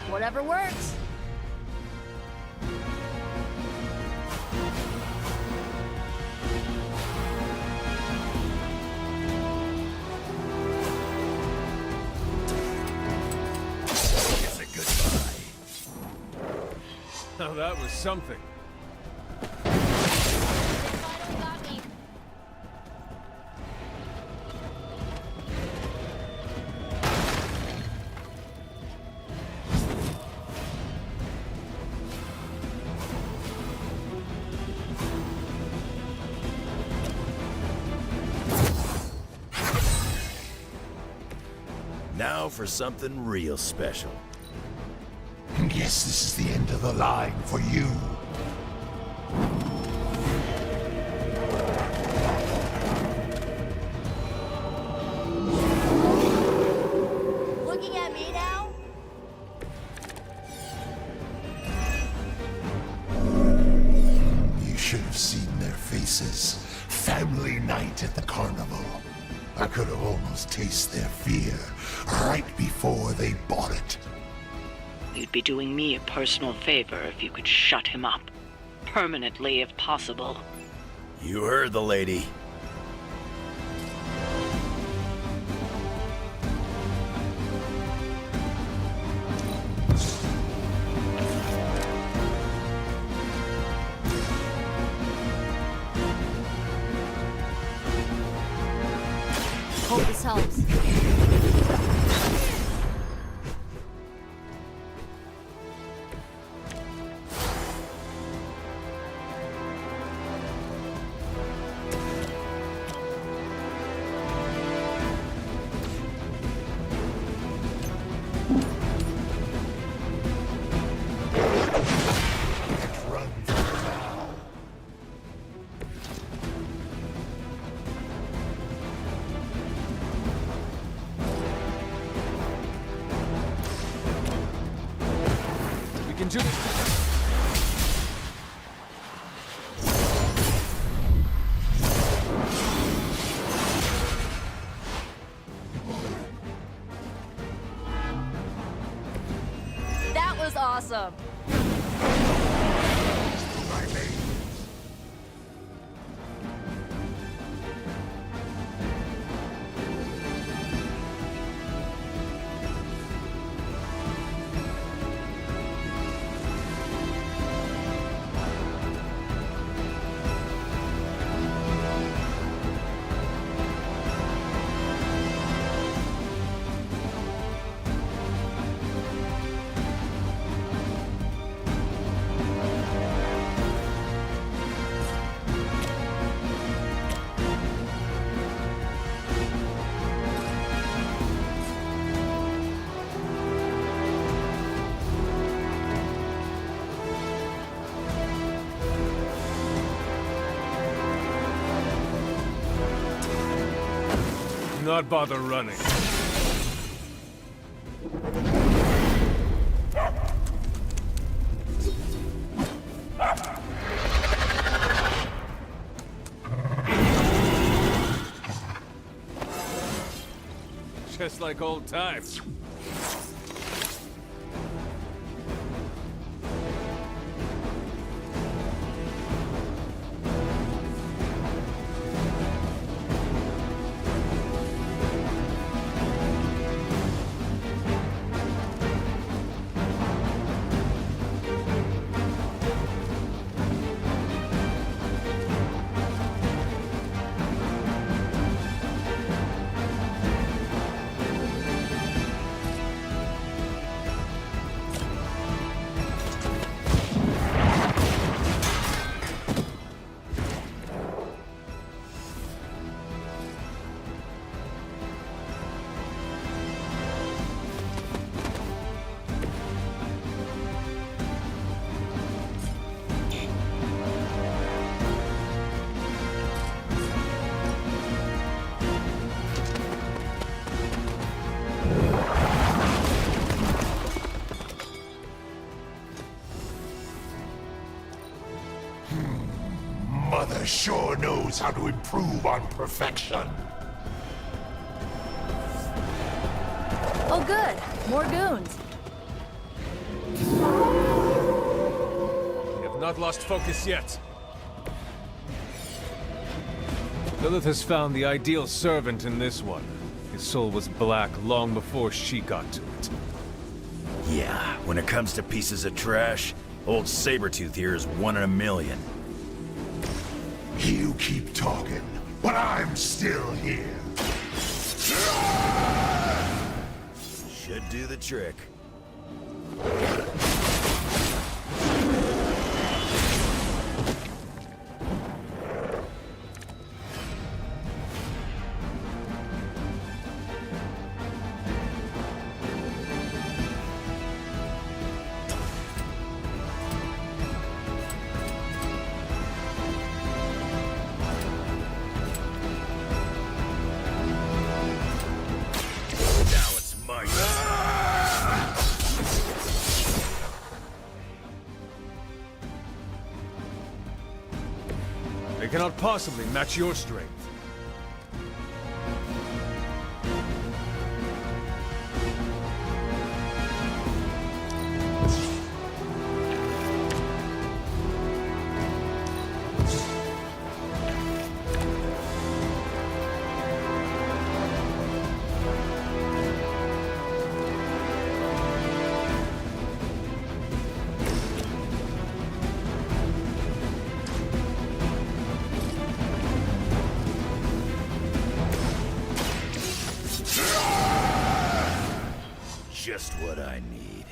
Whatever works. It's a goodbye. Now that was something. Finally got me. Now for something real special. Guess this is the end of the line for you. Looking at me now? You should have seen their faces. Family night at the carnival. I could have almost tasted their fear right before they bought it. You'd be doing me a personal favor if you could shut him up. Permanently, if possible. You heard the lady. Hope this helps. can do this. awesome. Not bother running. Just like old times. Mother sure knows how to improve on perfection. Oh good, more goons. We have not lost focus yet. Lilith has found the ideal servant in this one. His soul was black long before she got to it. Yeah, when it comes to pieces of trash, old Sabretooth here is 1 in a million. You keep talking, but I'm still here. Should do the trick. They cannot possibly match your strength. Just what I need.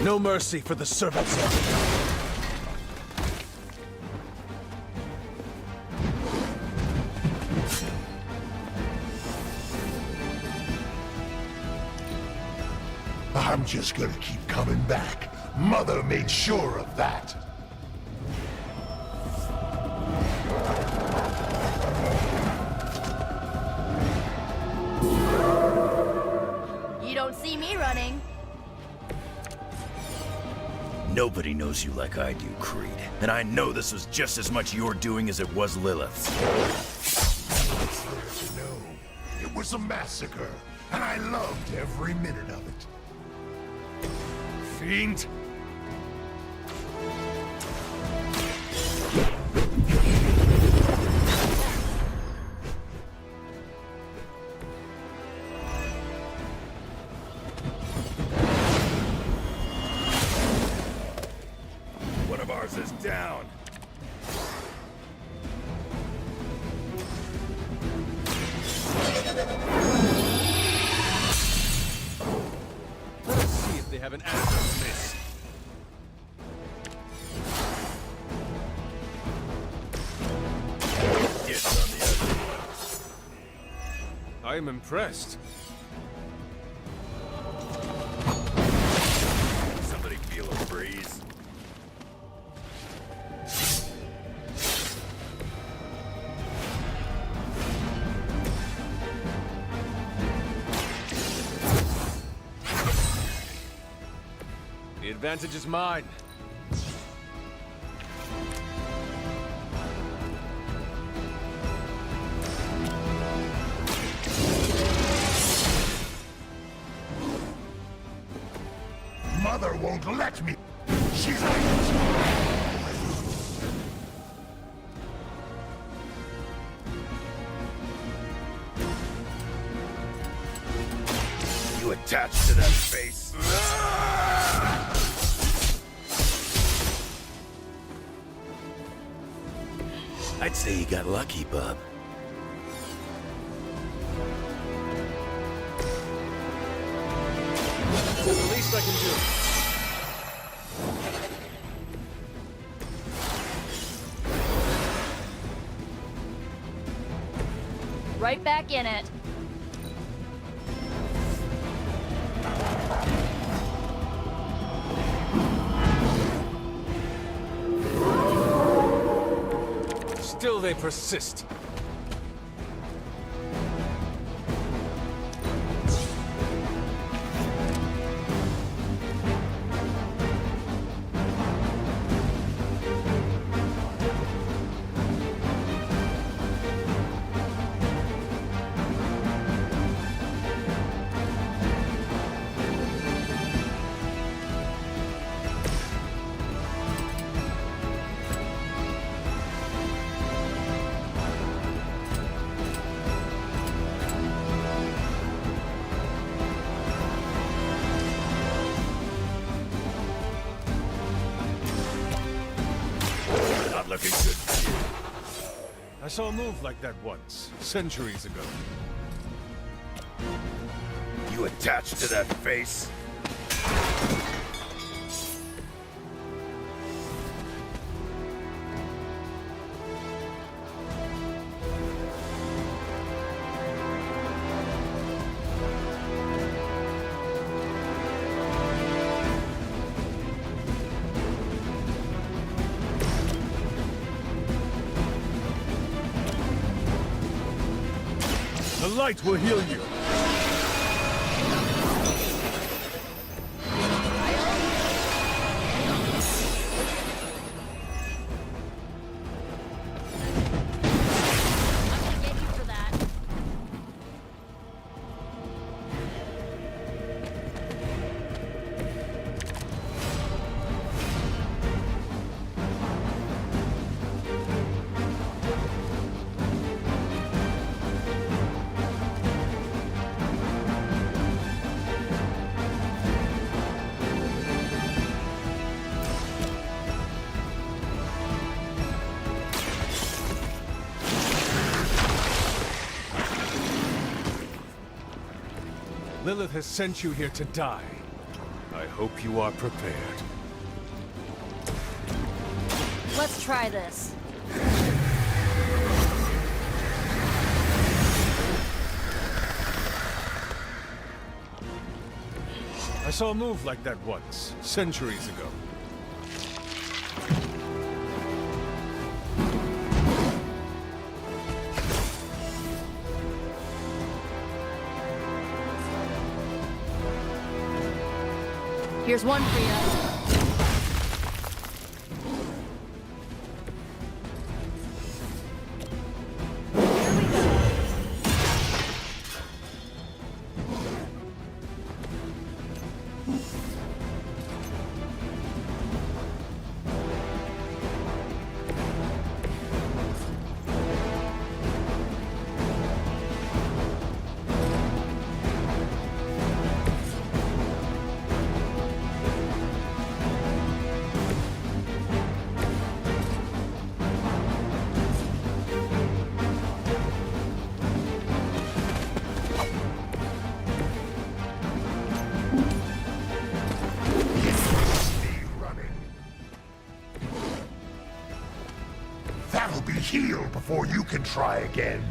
No mercy for the servants. I'm just gonna keep coming back. Mother made sure of that. me running. Nobody knows you like I do, Creed. And I know this was just as much your doing as it was Lilith's. It's there to know. It was a massacre, and I loved every minute of it. Fiend! One of ours is down. Let us see if they have an answer to this. Get on the other. I am impressed. Somebody feel a breeze? The advantage is mine. Mother won't let me. She's like... You attached to that face? I'd say you got lucky, bub. The least I can do. Right back in it. Still they persist. Not looking good for you. I saw a move like that once, centuries ago. You attached to that face? The light will heal you. Lilith has sent you here to die. I hope you are prepared. Let's try this. I saw a move like that once, centuries ago. Here's one for you. That'll be healed before you can try again.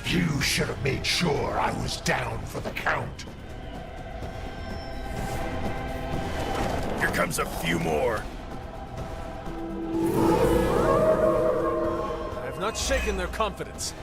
You should have made sure I was down for the count. Here comes a few more. I have not shaken their confidence.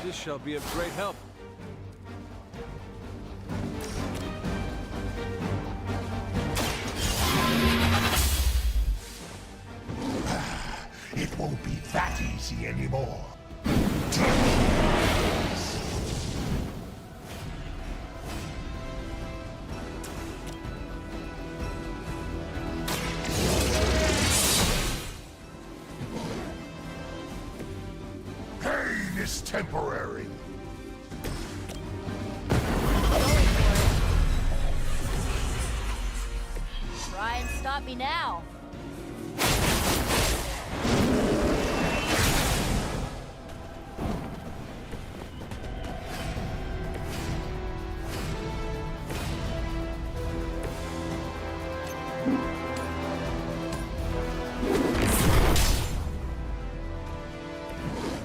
This shall be of great help. It won't be that easy anymore. Pain is temporary. Try and stop me now.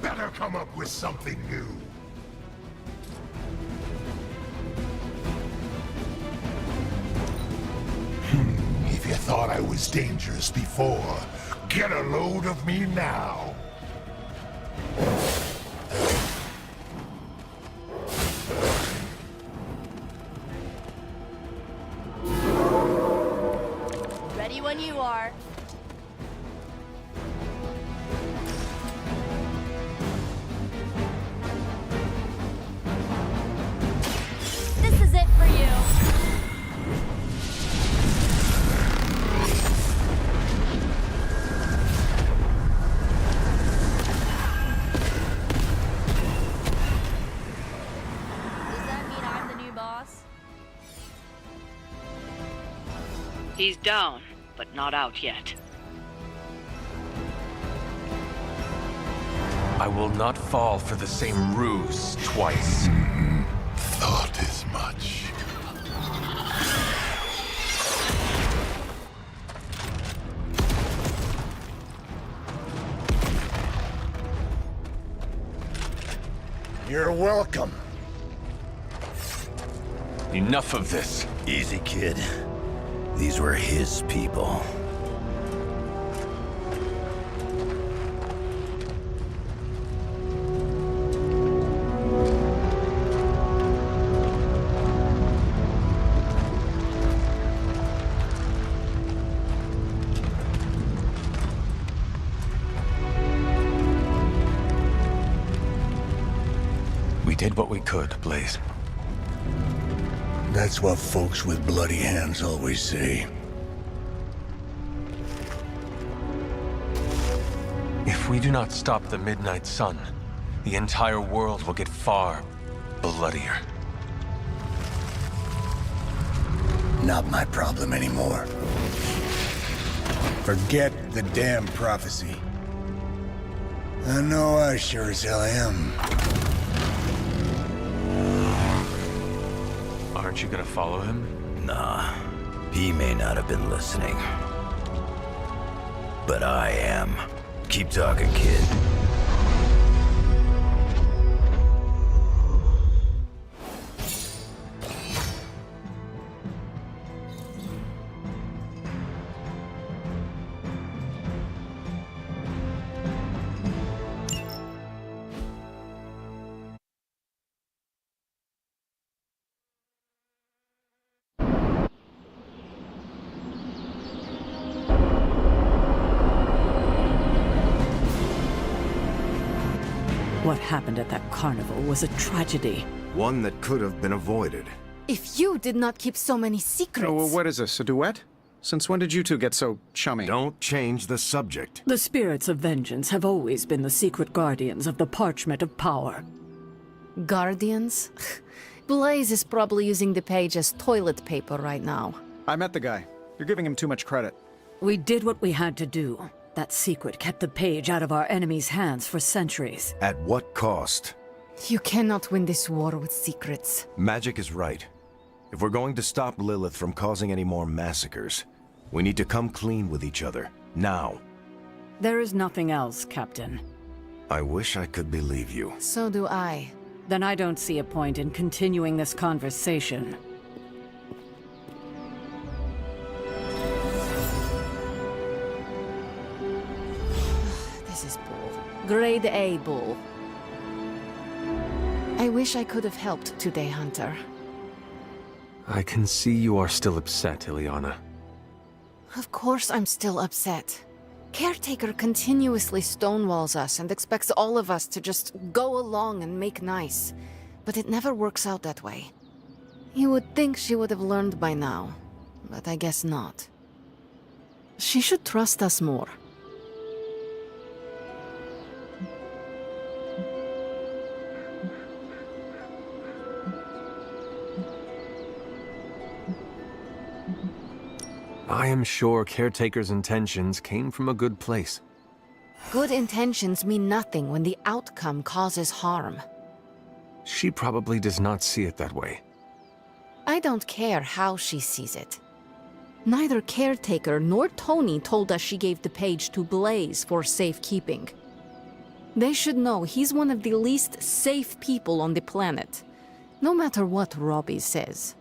Better come up with something new. If you thought I was dangerous before, get a load of me now. Ready when you are. This is it for you. Does that mean I'm the new boss? He's down, but not out yet. I will not fall for the same ruse twice. Thought as much. You're welcome. Enough of this. Easy, kid. These were his people. We did what we could, Blaze. That's what folks with bloody hands always say. If we do not stop the Midnight Sun, the entire world will get far bloodier. Not my problem anymore. Forget the damn prophecy. I know I sure as hell am. Aren't you gonna follow him? Nah, he may not have been listening. But I am. Keep talking, kid. What happened at that carnival was a tragedy. One that could have been avoided. If you did not keep so many secrets... Oh, what is this, a duet? Since when did you two get so chummy? Don't change the subject. The spirits of vengeance have always been the secret guardians of the Parchment of Power. Guardians? Blaze is probably using the page as toilet paper right now. I met the guy. You're giving him too much credit. We did what we had to do. That secret kept the page out of our enemies' hands for centuries. At what cost? You cannot win this war with secrets. Magic is right. If we're going to stop Lilith from causing any more massacres, we need to come clean with each other, now. There is nothing else, Captain. I wish I could believe you. So do I. Then I don't see a point in continuing this conversation. This is bull. Grade A bull. I wish I could have helped today, Hunter. I can see you are still upset, Ileana. Of course I'm still upset. Caretaker continuously stonewalls us and expects all of us to just go along and make nice. But it never works out that way. You would think she would have learned by now, but I guess not. She should trust us more. I am sure Caretaker's intentions came from a good place. Good intentions mean nothing when the outcome causes harm. She probably does not see it that way. I don't care how she sees it. Neither Caretaker nor Tony told us she gave the page to Blaze for safekeeping. They should know he's one of the least safe people on the planet, no matter what Robbie says.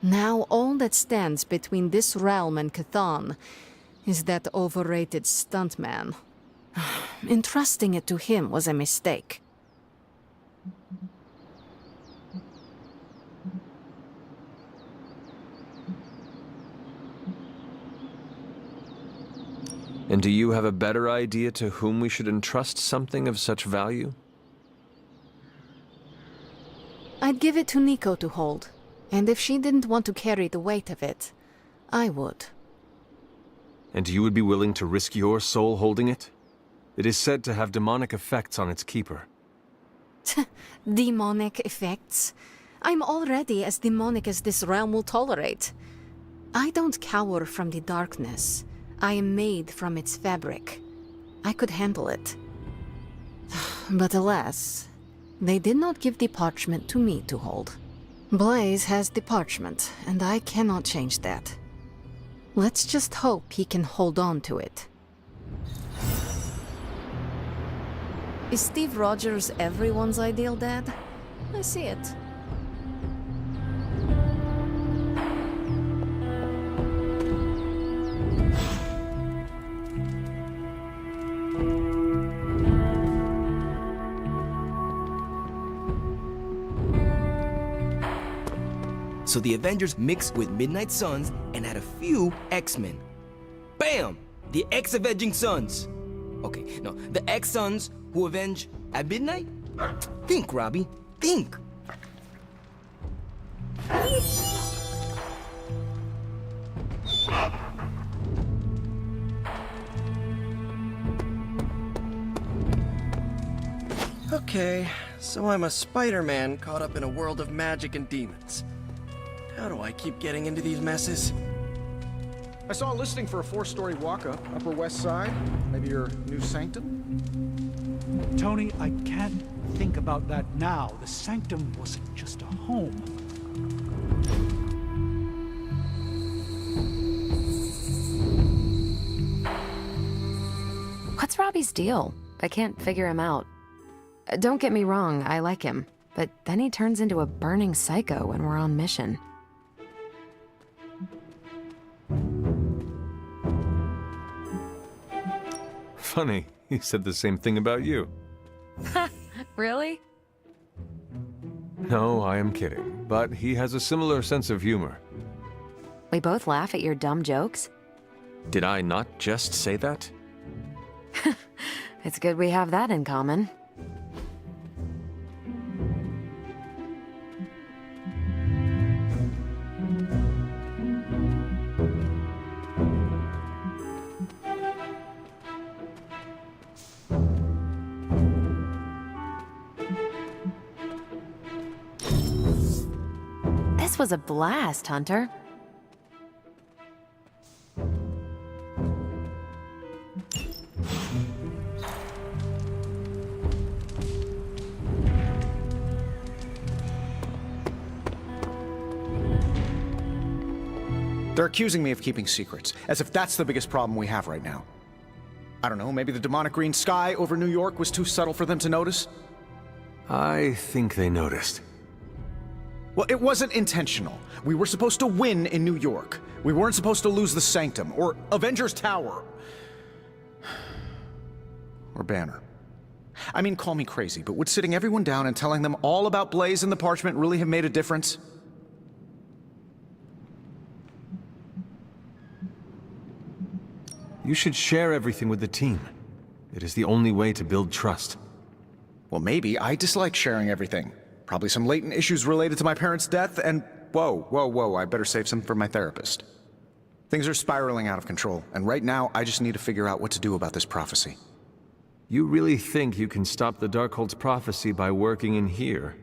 Now all that stands between this realm and Chthon is that overrated stuntman. Entrusting it to him was a mistake. And do you have a better idea to whom we should entrust something of such value? I'd give it to Nico to hold. And if she didn't want to carry the weight of it, I would. And you would be willing to risk your soul holding it? It is said to have demonic effects on its keeper. Demonic effects? I'm already as demonic as this realm will tolerate. I don't cower from the darkness. I am made from its fabric. I could handle it. But alas, they did not give the parchment to me to hold. Blaze has the parchment, and I cannot change that. Let's just hope he can hold on to it. Is Steve Rogers everyone's ideal dad? I see it. So the Avengers mixed with Midnight Suns and had a few X-Men. Bam! The X-Avenging Suns. Okay, no, the X-Suns who avenge at midnight? Think, Robbie, think. Okay, so I'm a Spider-Man caught up in a world of magic and demons. How do I keep getting into these messes? I saw a listing for a 4-story walk-up, Upper West Side. Maybe your new sanctum? Tony, I can't think about that now. The sanctum wasn't just a home. What's Robbie's deal? I can't figure him out. Don't get me wrong, I like him, but then he turns into a burning psycho when we're on mission. Funny, he said the same thing about you. Really? No, I am kidding, but he has a similar sense of humor. We both laugh at your dumb jokes? Did I not just say that? It's good we have that in common. This was a blast, Hunter. They're accusing me of keeping secrets, as if that's the biggest problem we have right now. I don't know, maybe the demonic green sky over New York was too subtle for them to notice? I think they noticed. Well, it wasn't intentional. We were supposed to win in New York. We weren't supposed to lose the Sanctum, or Avengers Tower. Or Banner. I mean, call me crazy, but would sitting everyone down and telling them all about Blaze and the Parchment really have made a difference? You should share everything with the team. It is the only way to build trust. Well, maybe. I dislike sharing everything. Probably some latent issues related to my parents' death, and whoa, I better save some for my therapist. Things are spiraling out of control, and right now I just need to figure out what to do about this prophecy. You really think you can stop the Darkhold's prophecy by working in here?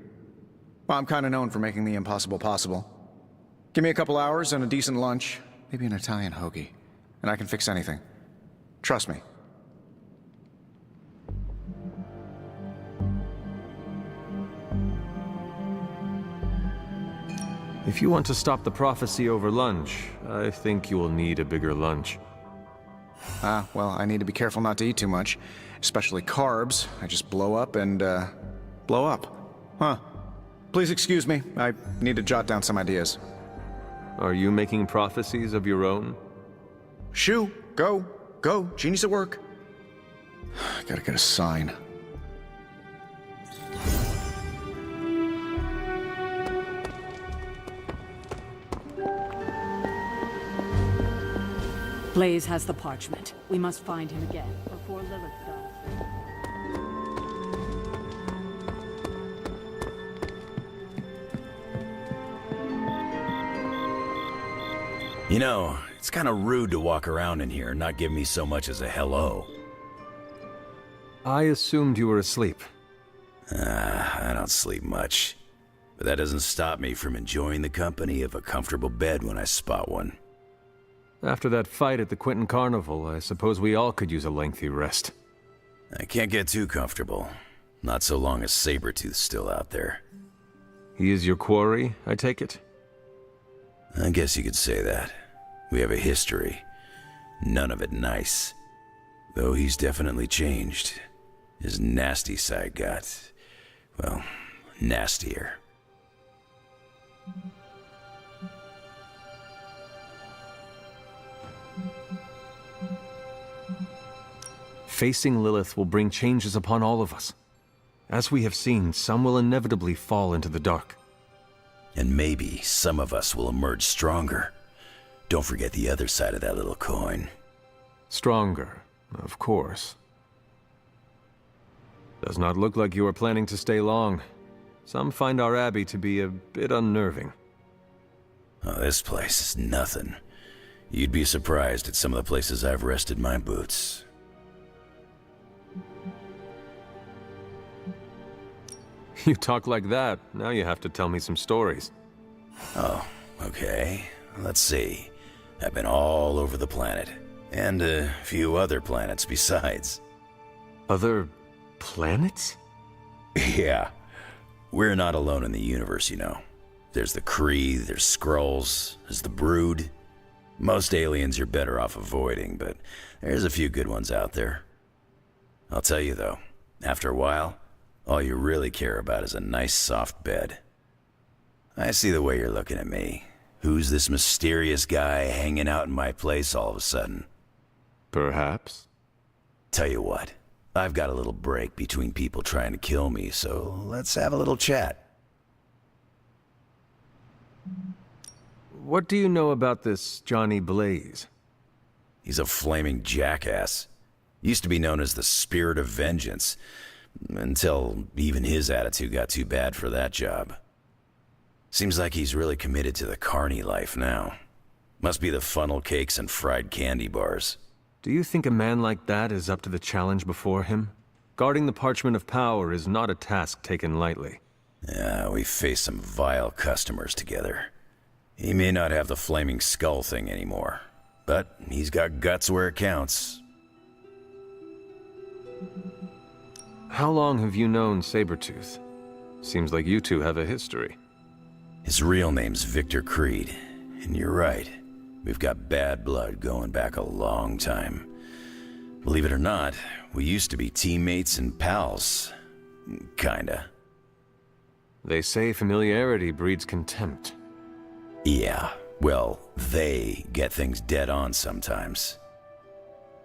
Well, I'm kind of known for making the impossible possible. Give me a couple hours and a decent lunch, maybe an Italian hoagie, and I can fix anything. Trust me. If you want to stop the prophecy over lunch, I think you will need a bigger lunch. Well, I need to be careful not to eat too much, especially carbs. I just blow up and, blow up. Huh. Please excuse me. I need to jot down some ideas. Are you making prophecies of your own? Shoo, go. Genie's at work. I gotta get a sign. Blaze has the parchment. We must find him again before Lilith does. You know, it's kind of rude to walk around in here and not give me so much as a hello. I assumed you were asleep. I don't sleep much. But that doesn't stop me from enjoying the company of a comfortable bed when I spot one. After that fight at the Quentin Carnival, I suppose we all could use a lengthy rest. I can't get too comfortable. Not so long as Sabretooth's still out there. He is your quarry, I take it? I guess you could say that. We have a history. None of it nice. Though he's definitely changed. His nasty side got, well, nastier. Facing Lilith will bring changes upon all of us. As we have seen, some will inevitably fall into the dark. And maybe some of us will emerge stronger. Don't forget the other side of that little coin. Stronger, of course. Does not look like you are planning to stay long. Some find our abbey to be a bit unnerving. Oh, this place is nothing. You'd be surprised at some of the places I've rested my boots. You talk like that, now you have to tell me some stories. Oh, okay. Let's see. I've been all over the planet. And a few other planets besides. Other planets? Yeah. We're not alone in the universe, you know. There's the Kree, there's Skrulls, there's the Brood. Most aliens you're better off avoiding, but there's a few good ones out there. I'll tell you though, after a while, all you really care about is a nice soft bed. I see the way you're looking at me. Who's this mysterious guy hanging out in my place all of a sudden? Perhaps. Tell you what, I've got a little break between people trying to kill me, so let's have a little chat. What do you know about this Johnny Blaze? He's a flaming jackass. Used to be known as the Spirit of Vengeance, until even his attitude got too bad for that job. Seems like he's really committed to the carny life now. Must be the funnel cakes and fried candy bars. Do you think a man like that is up to the challenge before him? Guarding the Parchment of Power is not a task taken lightly. Yeah, we faced some vile customers together. He may not have the flaming skull thing anymore, but he's got guts where it counts. How long have you known Sabretooth? Seems like you two have a history. His real name's Victor Creed, and you're right. We've got bad blood going back a long time. Believe it or not, we used to be teammates and pals. Kinda. They say familiarity breeds contempt. Yeah, well, they get things dead on sometimes.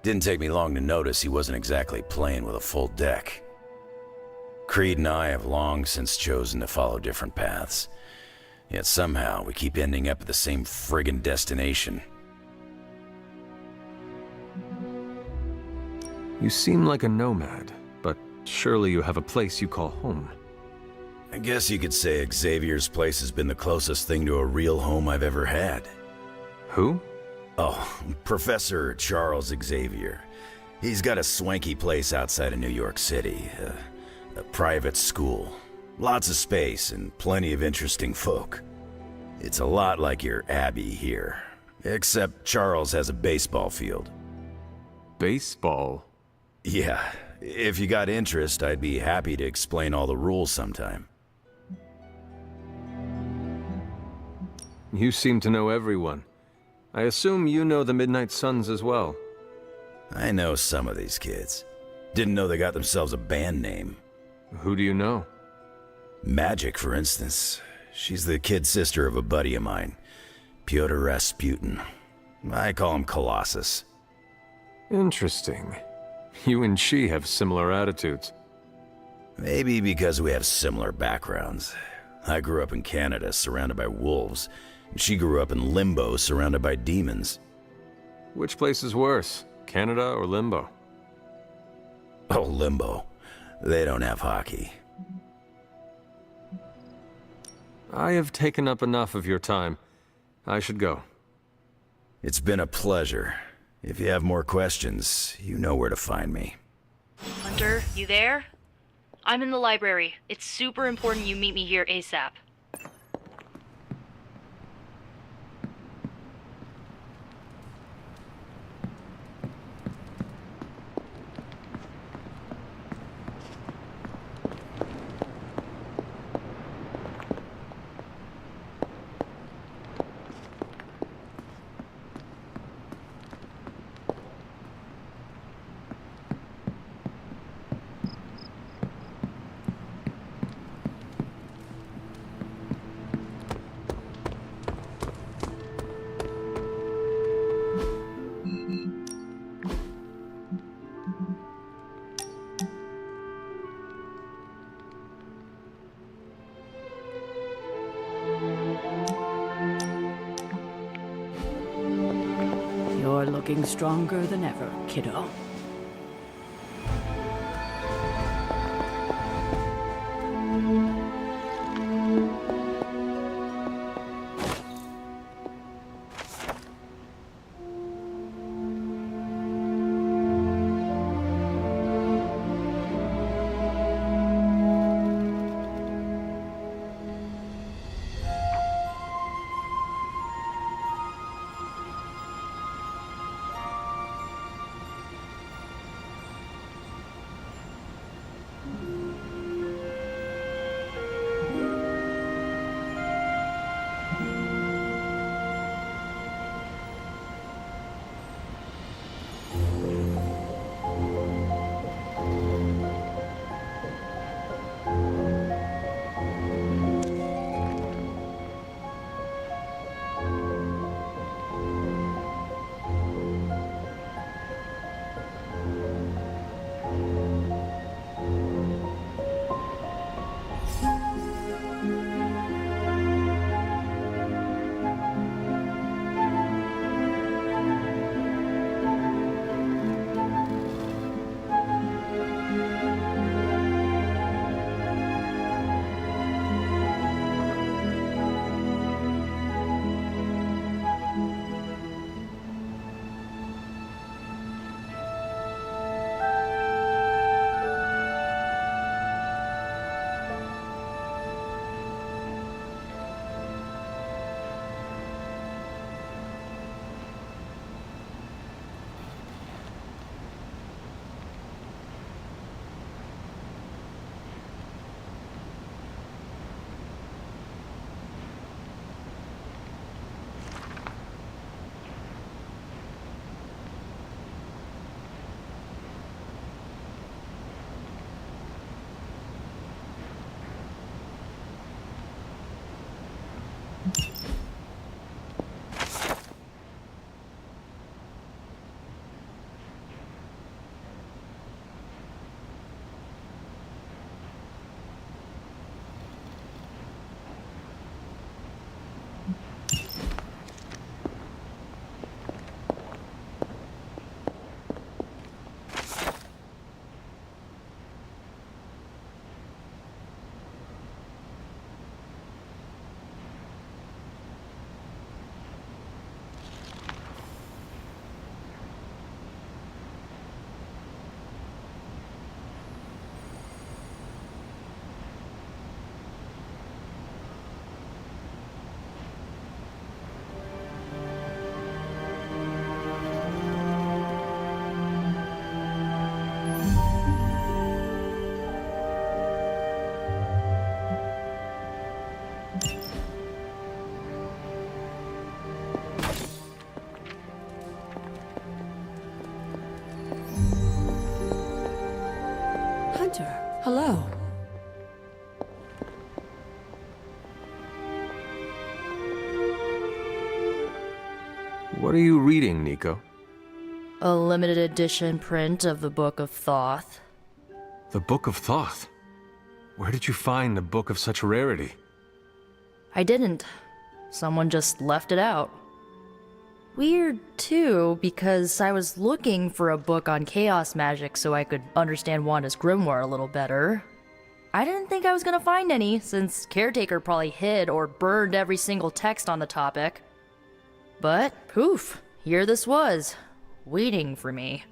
Didn't take me long to notice he wasn't exactly playing with a full deck. Creed and I have long since chosen to follow different paths. Yet somehow we keep ending up at the same friggin' destination. You seem like a nomad, but surely you have a place you call home. I guess you could say Xavier's place has been the closest thing to a real home I've ever had. Who? Oh, Professor Charles Xavier. He's got a swanky place outside of New York City. A private school. Lots of space and plenty of interesting folk. It's a lot like your Abbey here. Except Charles has a baseball field. Baseball? Yeah. If you got interest, I'd be happy to explain all the rules sometime. You seem to know everyone. I assume you know the Midnight Suns as well. I know some of these kids. Didn't know they got themselves a band name. Who do you know? Magic, for instance. She's the kid sister of a buddy of mine, Pyotr Rasputin. I call him Colossus. Interesting. You and she have similar attitudes. Maybe because we have similar backgrounds. I grew up in Canada, surrounded by wolves. She grew up in Limbo, surrounded by demons. Which place is worse, Canada or Limbo? Oh, Limbo. They don't have hockey. I have taken up enough of your time. I should go. It's been a pleasure. If you have more questions, you know where to find me. Hunter, you there? I'm in the library. It's super important you meet me here ASAP. You're looking stronger than ever, kiddo. Enter. Hello. What are you reading, Nico? A limited edition print of the Book of Thoth. The Book of Thoth? Where did you find a book of such rarity? I didn't. Someone just left it out. Weird, too, because I was looking for a book on chaos magic so I could understand Wanda's grimoire a little better. I didn't think I was gonna find any, since Caretaker probably hid or burned every single text on the topic. But, poof, here this was, waiting for me.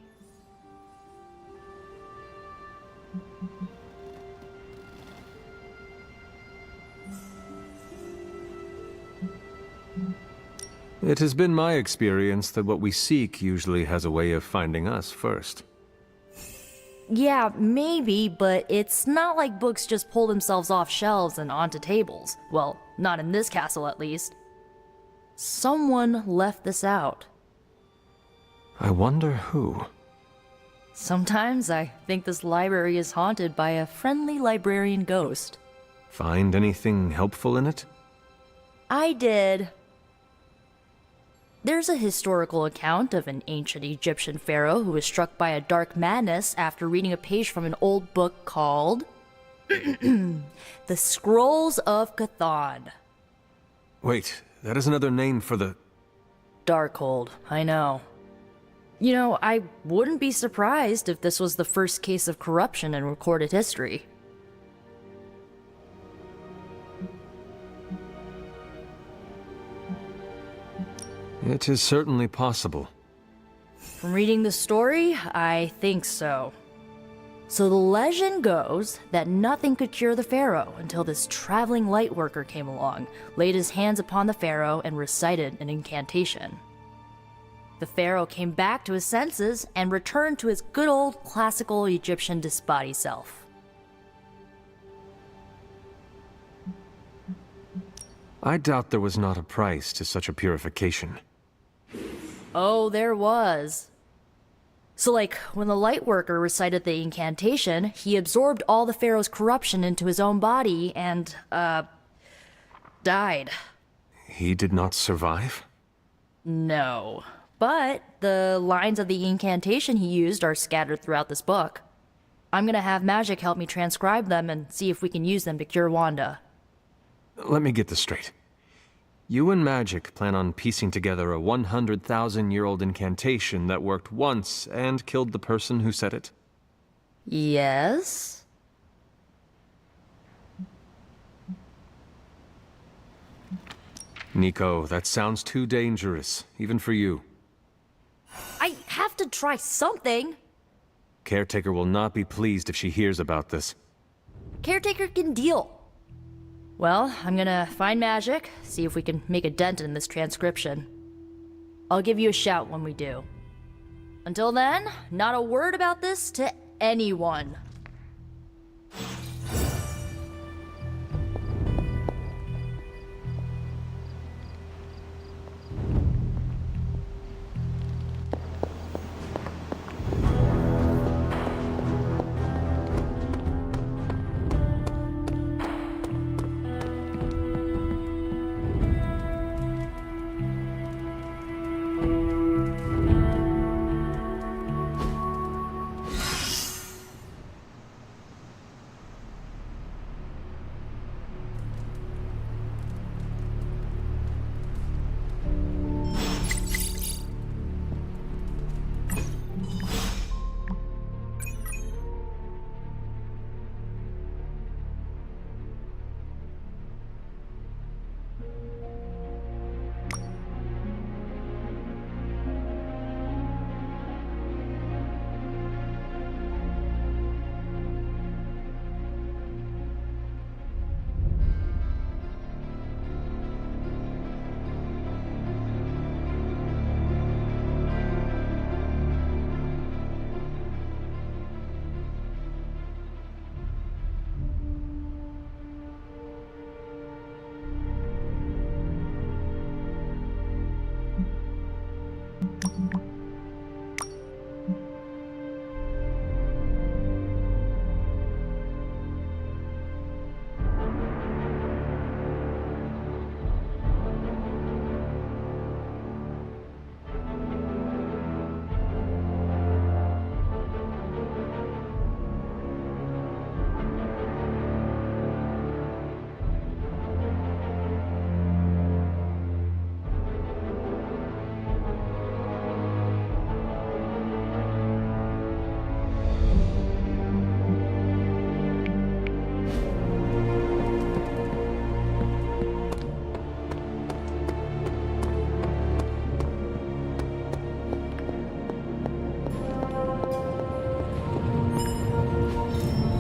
It has been my experience that what we seek usually has a way of finding us first. Yeah, maybe, but it's not like books just pull themselves off shelves and onto tables. Well, not in this castle at least. Someone left this out. I wonder who. Sometimes I think this library is haunted by a friendly librarian ghost. Find anything helpful in it? I did. There's a historical account of an ancient Egyptian pharaoh who was struck by a dark madness after reading a page from an old book called The Scrolls of Chthon. Wait, that is another name for the... Darkhold, I know. You know, I wouldn't be surprised if this was the first case of corruption in recorded history. It is certainly possible. From reading the story, I think so. So the legend goes that nothing could cure the pharaoh until this traveling lightworker came along, laid his hands upon the pharaoh, and recited an incantation. The pharaoh came back to his senses and returned to his good old classical Egyptian disbody self. I doubt there was not a price to such a purification. Oh, there was. So like, when the lightworker recited the incantation, he absorbed all the pharaoh's corruption into his own body and, died. He did not survive? No. But the lines of the incantation he used are scattered throughout this book. I'm gonna have Magic help me transcribe them and see if we can use them to cure Wanda. Let me get this straight. You and Magic plan on piecing together a 100,000-year-old incantation that worked once and killed the person who said it? Yes? Nico, that sounds too dangerous, even for you. I have to try something! Caretaker will not be pleased if she hears about this. Caretaker can deal. Well, I'm gonna find Magic, see if we can make a dent in this transcription. I'll give you a shout when we do. Until then, not a word about this to anyone.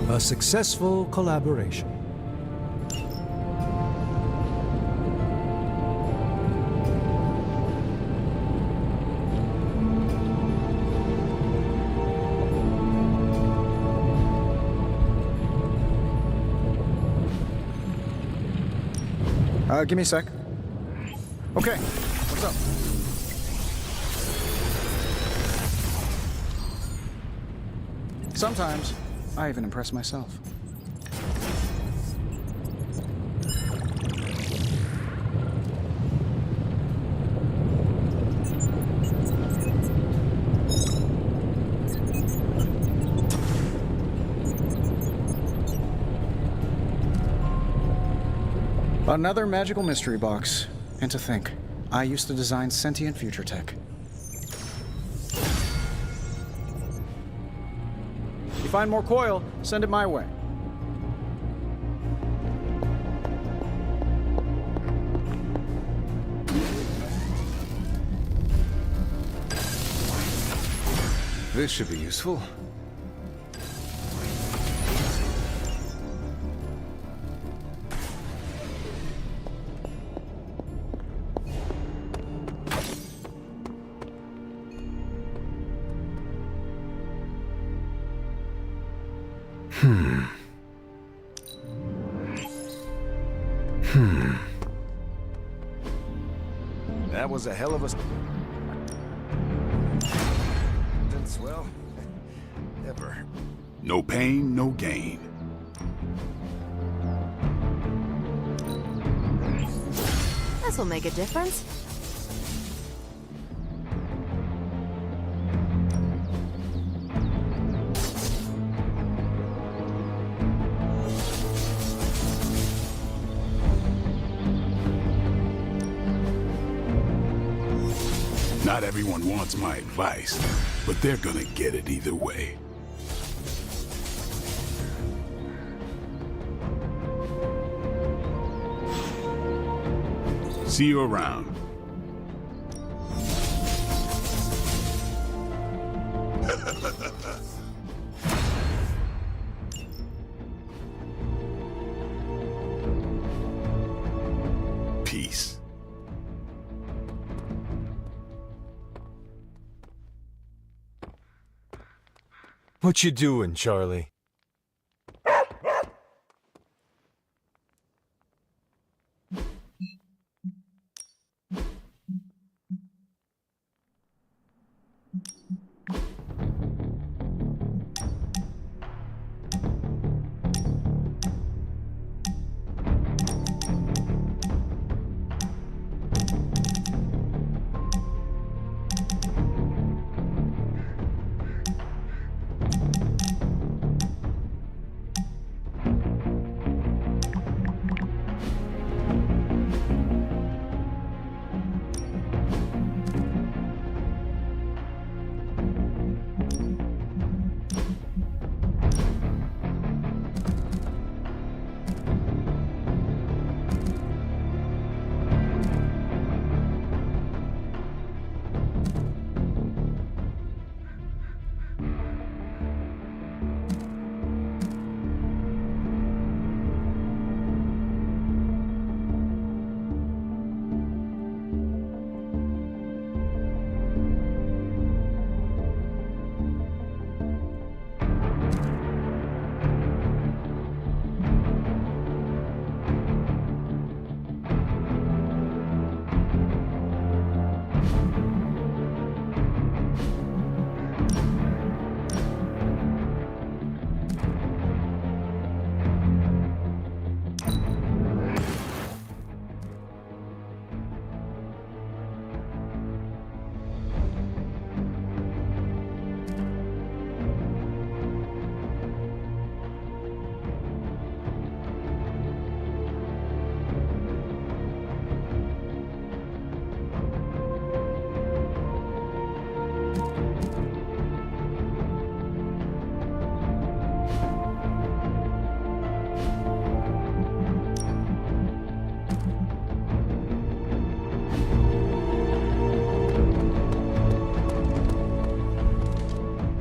A successful collaboration. Give me a sec. Okay, what's up? Sometimes, I even impress myself. Another magical mystery box. And to think, I used to design sentient future tech. You find more coil, send it my way. This should be useful. That was a hell of a... Well, ever. No pain, no gain. This'll make a difference. Not everyone wants my advice, but they're gonna get it either way. See you around. Peace. What you doing, Charlie?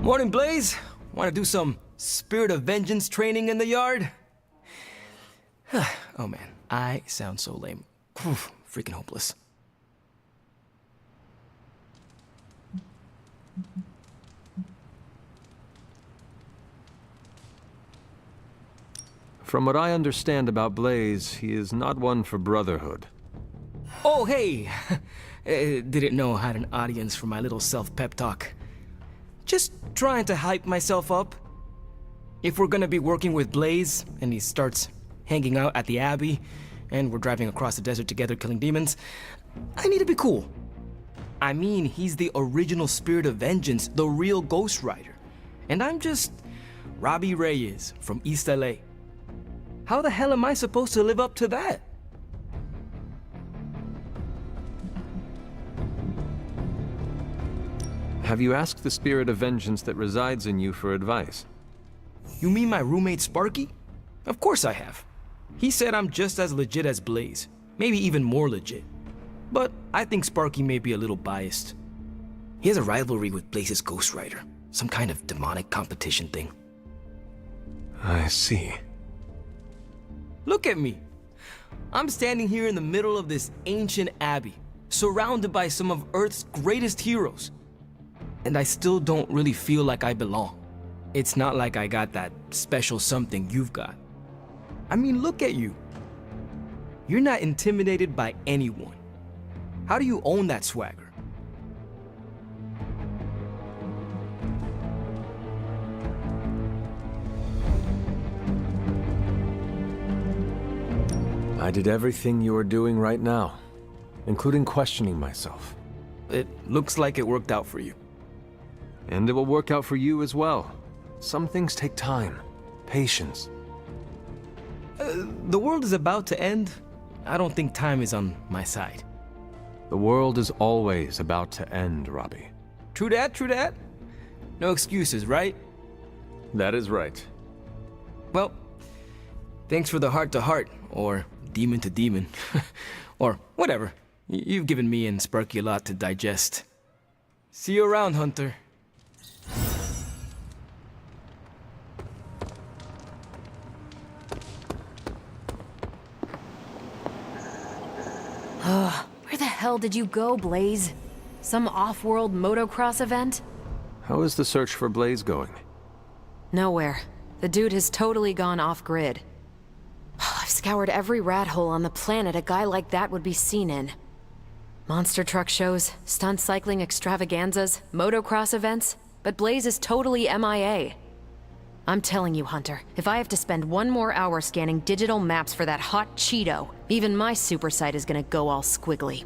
Morning, Blaze. Want to do some Spirit of Vengeance training in the yard? Oh man, I sound so lame. Whew, freaking hopeless. From what I understand about Blaze, he is not one for brotherhood. Oh, hey! Didn't know I had an audience for my little self-pep talk. Just trying to hype myself up. If we're gonna be working with Blaze, and he starts hanging out at the Abbey, and we're driving across the desert together killing demons, I need to be cool. I mean, he's the original Spirit of Vengeance, the real Ghost Rider. And I'm just Robbie Reyes from East LA. How the hell am I supposed to live up to that? Have you asked the Spirit of Vengeance that resides in you for advice? You mean my roommate Sparky? Of course I have. He said I'm just as legit as Blaze, maybe even more legit. But I think Sparky may be a little biased. He has a rivalry with Blaze's Ghost Rider, some kind of demonic competition thing. I see. Look at me. I'm standing here in the middle of this ancient abbey, surrounded by some of Earth's greatest heroes. And I still don't really feel like I belong. It's not like I got that special something you've got. I mean, look at you. You're not intimidated by anyone. How do you own that swagger? I did everything you are doing right now, including questioning myself. It looks like it worked out for you. And it will work out for you as well. Some things take time, patience. The world is about to end. I don't think time is on my side. The world is always about to end, Robbie. True that, true that. No excuses, right? That is right. Well, thanks for the heart-to-heart, or demon-to-demon, or whatever. You've given me and Sparky a lot to digest. See you around, Hunter. Where the hell did you go, Blaze? Some off-world motocross event? How is the search for Blaze going? Nowhere. The dude has totally gone off-grid. I've scoured every rat hole on the planet a guy like that would be seen in. Monster truck shows, stunt cycling extravaganzas, motocross events, but Blaze is totally MIA. I'm telling you, Hunter, if I have to spend one more hour scanning digital maps for that hot Cheeto, even my super sight is gonna go all squiggly.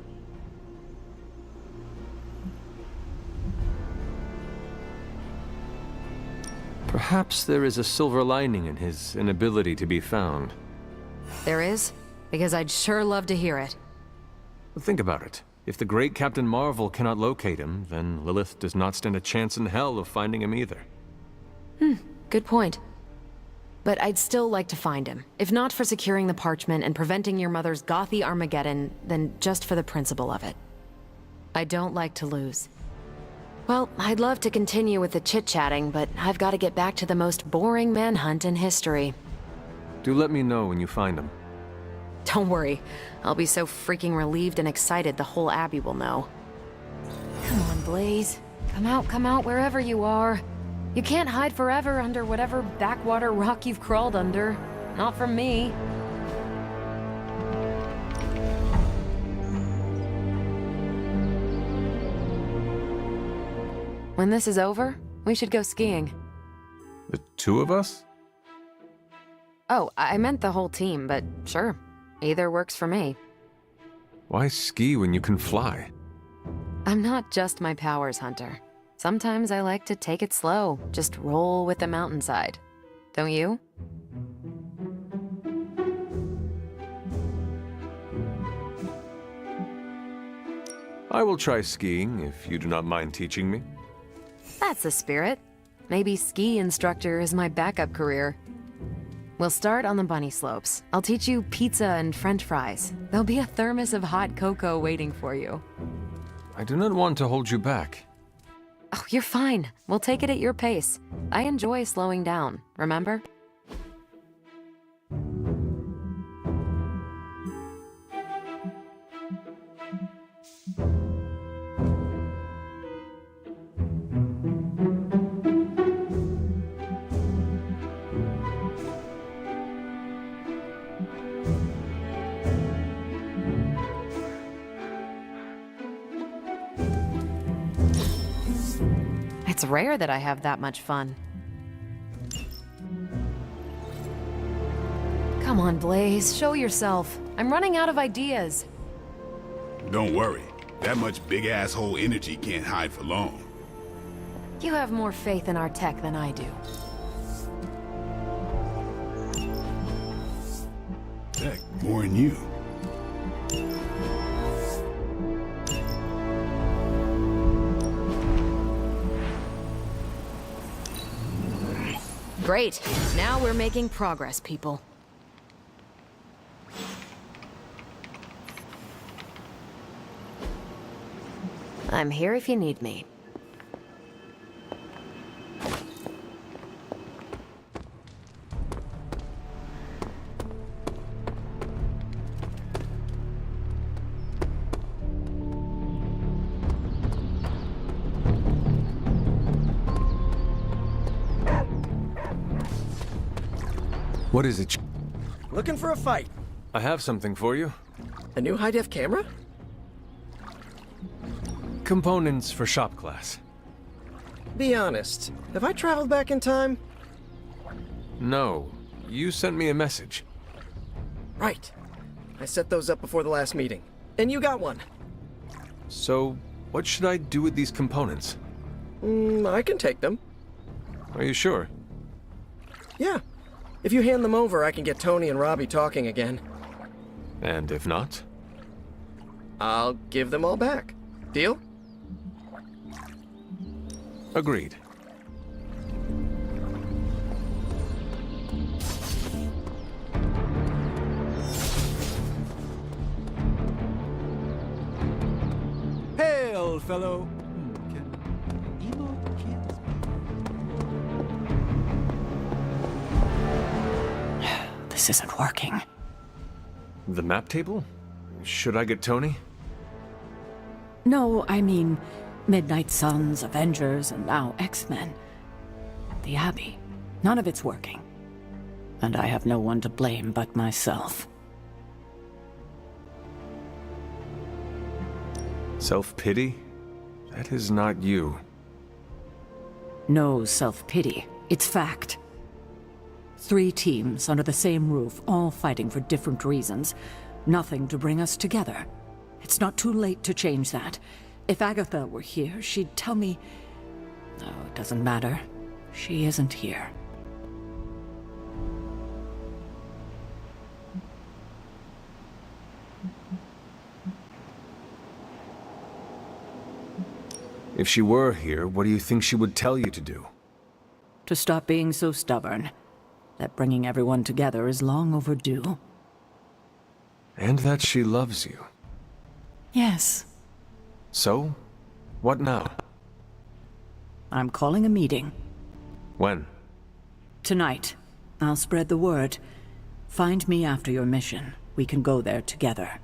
Perhaps there is a silver lining in his inability to be found. There is? Because I'd sure love to hear it. Think about it. If the great Captain Marvel cannot locate him, then Lilith does not stand a chance in hell of finding him either. Good point. But I'd still like to find him. If not for securing the parchment and preventing your mother's gothy Armageddon, then just for the principle of it. I don't like to lose. Well, I'd love to continue with the chit-chatting, but I've got to get back to the most boring manhunt in history. Do let me know when you find him. Don't worry. I'll be so freaking relieved and excited the whole Abbey will know. Come on, Blaze. Come out wherever you are. You can't hide forever under whatever backwater rock you've crawled under. Not from me. When this is over, we should go skiing. The two of us? Oh, I meant the whole team, but sure. Either works for me. Why ski when you can fly? I'm not just my powers, Hunter. Sometimes I like to take it slow, just roll with the mountainside. Don't you? I will try skiing if you do not mind teaching me. That's the spirit. Maybe ski instructor is my backup career. We'll start on the bunny slopes. I'll teach you pizza and french fries. There'll be a thermos of hot cocoa waiting for you. I do not want to hold you back. Oh, you're fine. We'll take it at your pace. I enjoy slowing down, remember? It's rare that I have that much fun. Come on, Blaze, show yourself. I'm running out of ideas. Don't worry. That much big asshole energy can't hide for long. You have more faith in our tech than I do. Heck, more than you. Great. Now we're making progress, people. I'm here if you need me. What is it? Looking for a fight. I have something for you. A new high-def camera? Components for shop class. Be honest, have I traveled back in time? No. You sent me a message. Right. I set those up before the last meeting. And you got one. So, what should I do with these components? I can take them. Are you sure? Yeah. If you hand them over, I can get Tony and Robbie talking again. And if not? I'll give them all back. Deal? Agreed. Hail, fellow. This isn't working. The map table? Should I get Tony? No, I mean Midnight Suns, Avengers, and now X-Men. The Abbey. None of it's working. And I have no one to blame but myself. Self-pity? That is not you. No self-pity. It's fact. 3 teams under the same roof, all fighting for different reasons. Nothing to bring us together. It's not too late to change that. If Agatha were here, she'd tell me... Oh, it doesn't matter. She isn't here. If she were here, what do you think she would tell you to do? To stop being so stubborn. That bringing everyone together is long overdue. And that she loves you. Yes. So? What now? I'm calling a meeting. When? Tonight. I'll spread the word. Find me after your mission. We can go there together.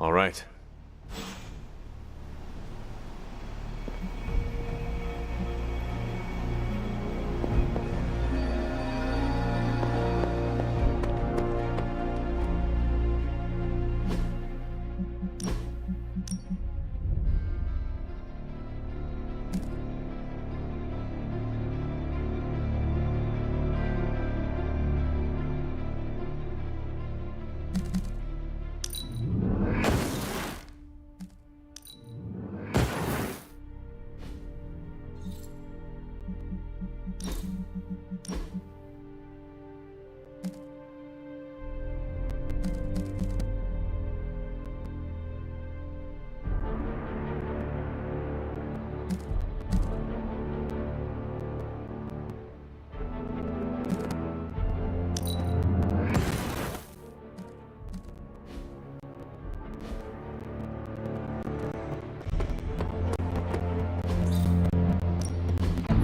All right.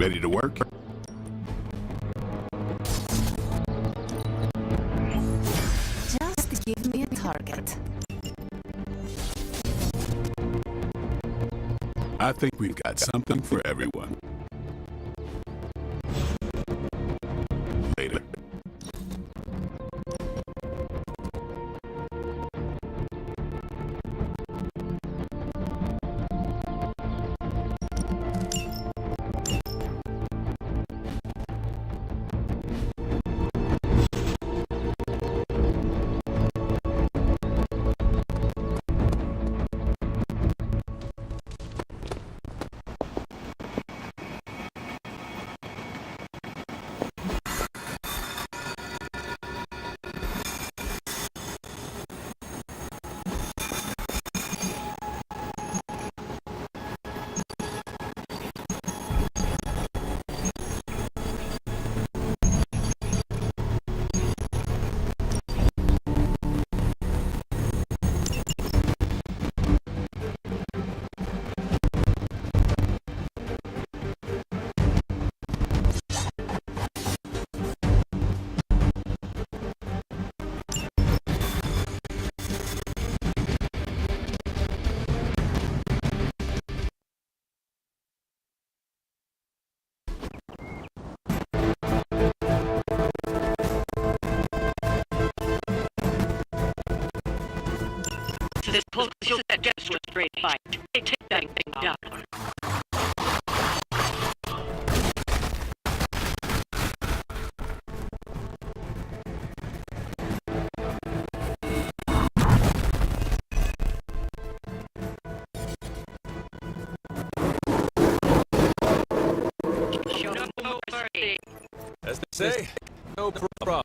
Ready to work? Just give me a target. I think we've got something for everyone. Later. This pulls you'll set just to a straight fight. They take that thing down. Show no mercy. As they say, no problem.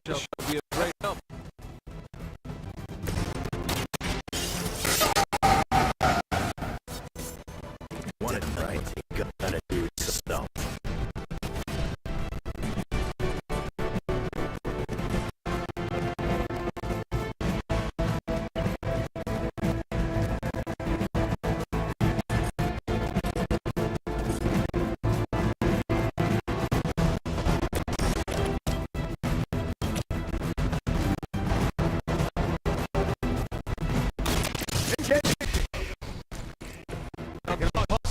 This shall be a great help. Want it right, you gotta do yourself.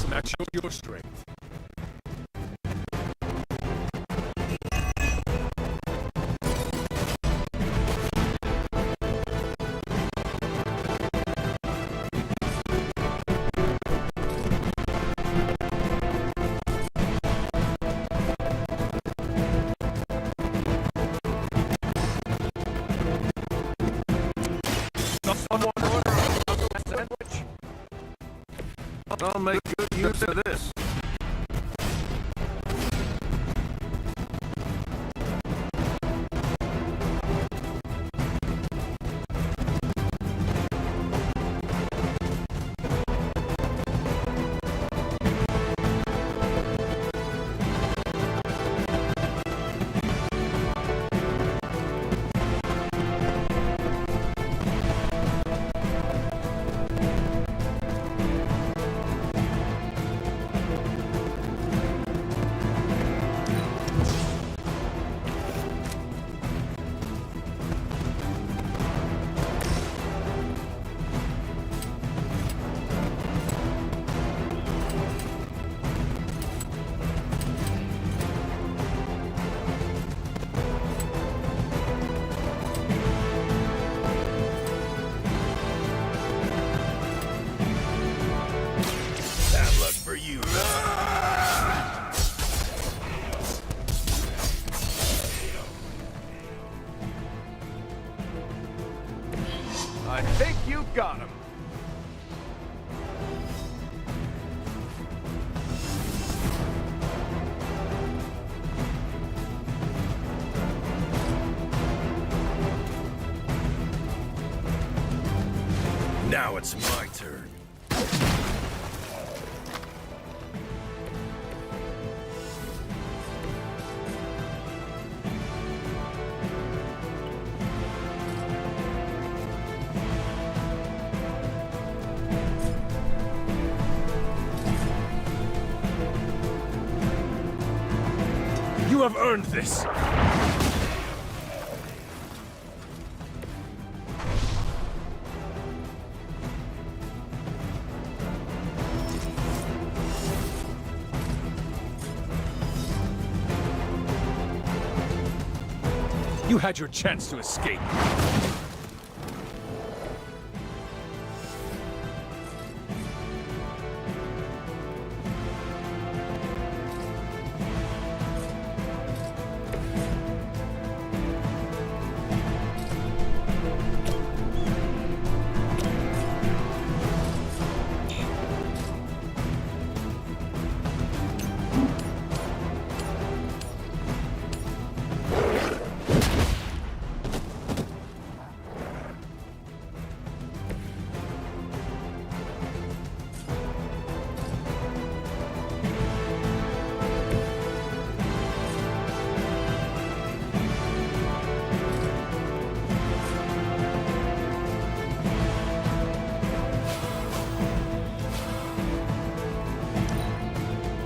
That showed your strength. Someone order a sandwich? I'll make good use of this. I think you got him. Now it's my turn. You have earned this! You had your chance to escape.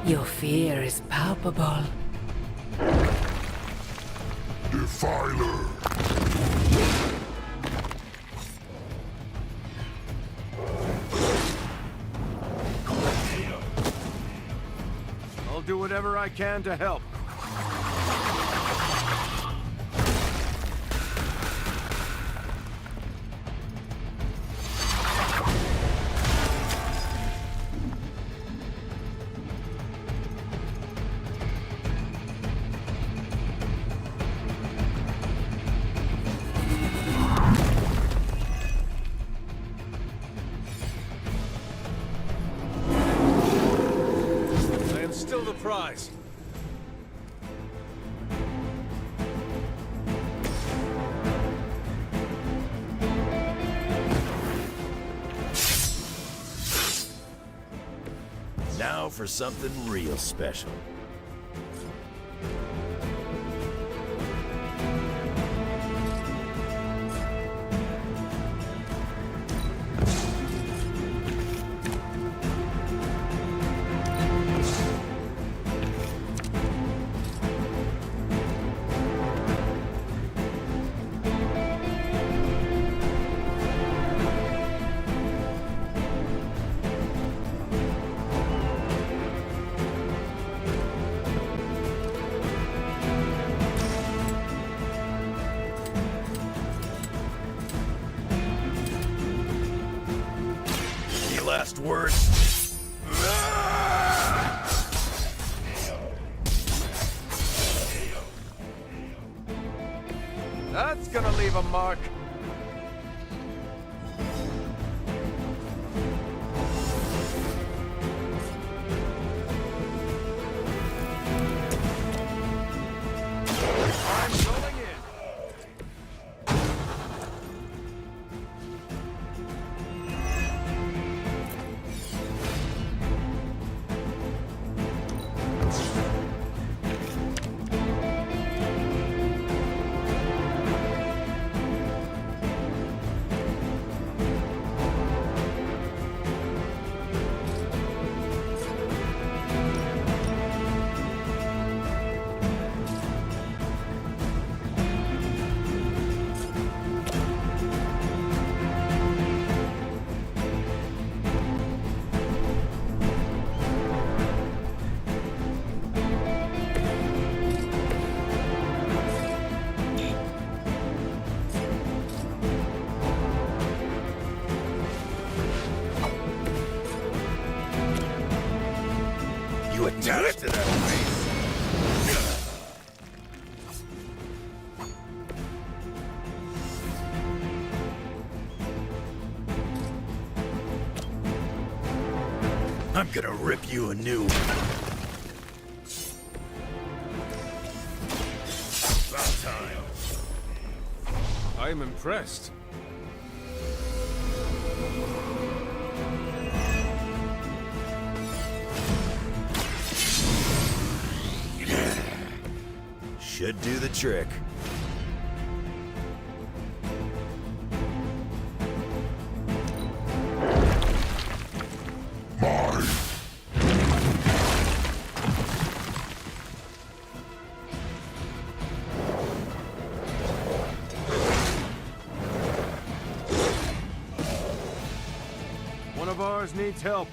Your fear is palpable. Defiler! I'll do whatever I can to help. Still the prize. Now for something real special. Last words. That's gonna leave a mark. I'm going in. You attached to that face. I'm gonna rip you a new one. About time. I am impressed. Should do the trick. One of ours needs help.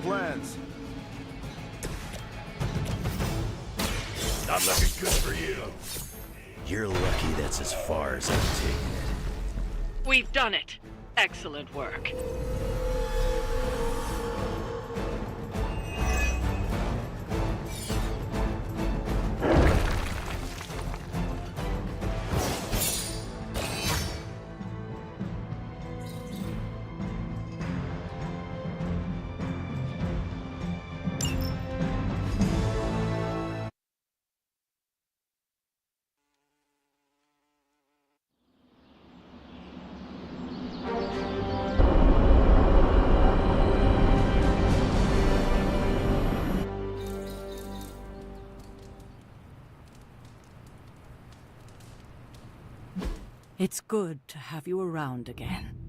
Plans. Not looking good for you. You're lucky that's as far as I've taken it. We've done it. Excellent work. It's good to have you around again.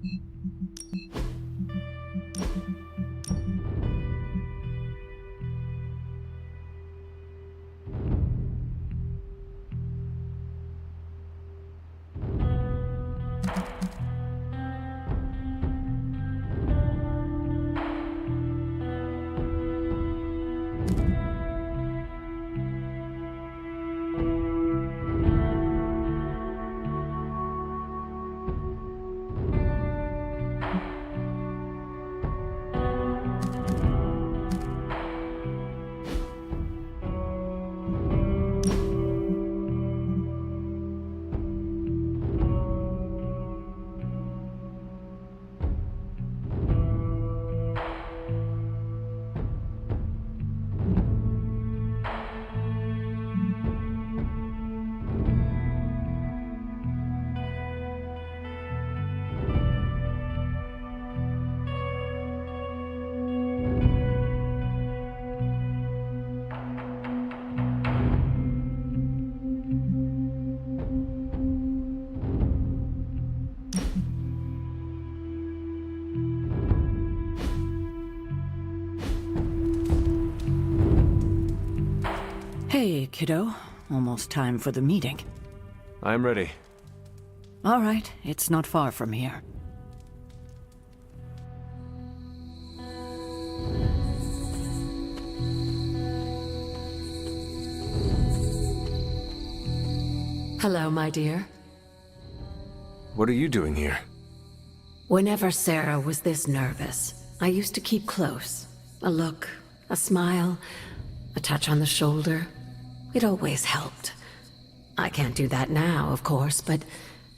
Hey, kiddo. Almost time for the meeting. I'm ready. All right, it's not far from here. Hello, my dear. What are you doing here? Whenever Sarah was this nervous, I used to keep close. A look, a smile, a touch on the shoulder. It always helped. I can't do that now, of course, but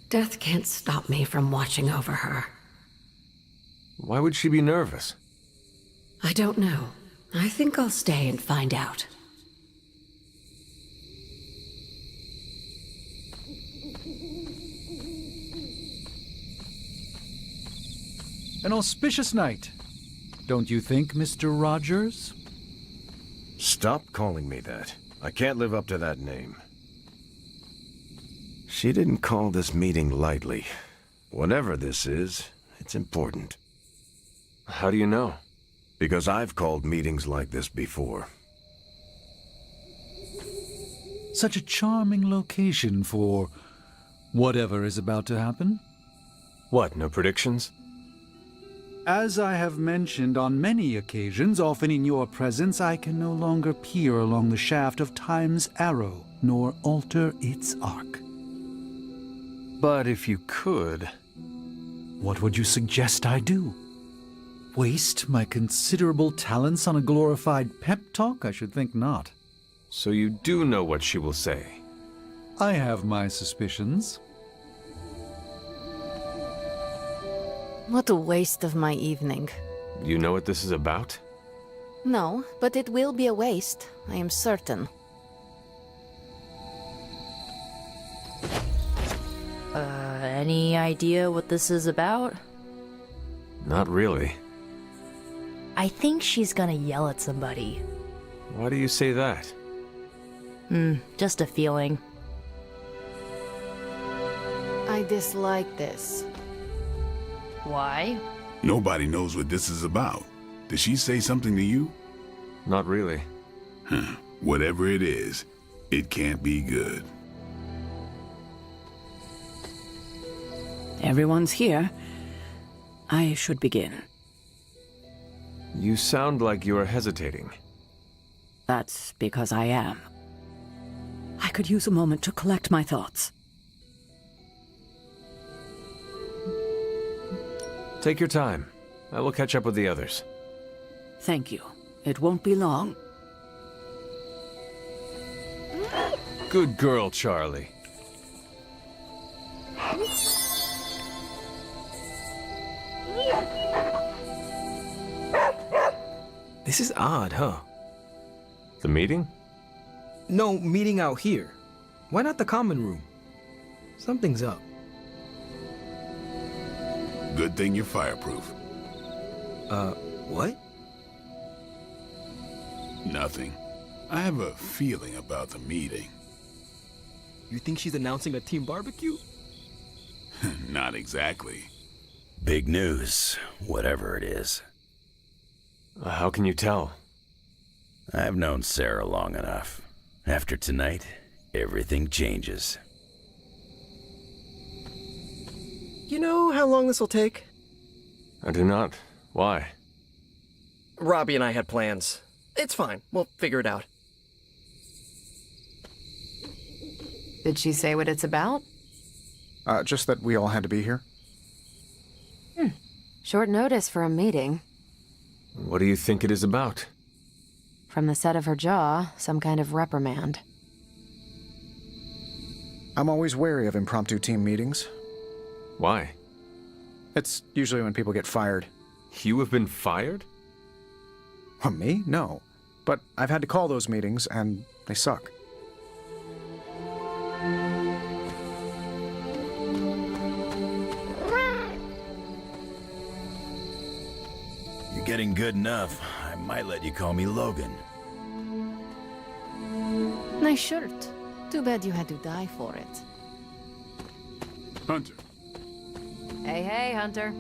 death can't stop me from watching over her. Why would she be nervous? I don't know. I think I'll stay and find out. An auspicious night, don't you think, Mr. Rogers? Stop calling me that. I can't live up to that name. She didn't call this meeting lightly. Whatever this is, it's important. How do you know? Because I've called meetings like this before. Such a charming location for whatever is about to happen. What, no predictions? As I have mentioned on many occasions, often in your presence, I can no longer peer along the shaft of time's arrow, nor alter its arc. But if you could... What would you suggest I do? Waste my considerable talents on a glorified pep talk? I should think not. So you do know what she will say? I have my suspicions. What a waste of my evening. You know what this is about? No, but it will be a waste, I am certain. Any idea what this is about? Not really. I think she's gonna yell at somebody. Why do you say that? Just a feeling. I dislike this. Why? Nobody knows what this is about. Did she say something to you? Not really. Whatever it is, it can't be good. Everyone's here. I should begin. You sound like you are hesitating. That's because I am. I could use a moment to collect my thoughts. Take your time. I will catch up with the others. Thank you. It won't be long. Good girl, Charlie. This is odd, huh? The meeting? No, meeting out here. Why not the common room? Something's up. Good thing you're fireproof. What? Nothing. I have a feeling about the meeting. You think she's announcing a team barbecue? Not exactly. Big news, whatever it is. How can you tell? I've known Sarah long enough. After tonight, everything changes. You know how long this will take? I do not. Why? Robbie and I had plans. It's fine. We'll figure it out. Did she say what it's about? Just that we all had to be here. Short notice for a meeting. What do you think it is about? From the set of her jaw, some kind of reprimand. I'm always wary of impromptu team meetings. Why? It's usually when people get fired. You have been fired? Well, me? No. But I've had to call those meetings, and they suck. You're getting good enough. I might let you call me Logan. Nice shirt. Too bad you had to die for it. Hunter. Hey, Hunter.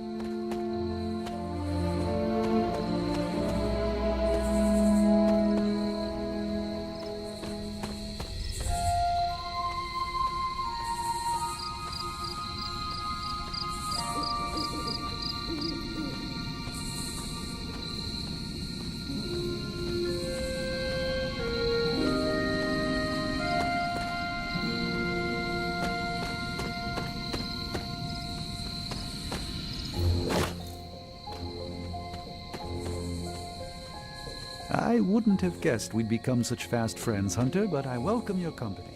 I wouldn't have guessed we'd become such fast friends, Hunter, but I welcome your company.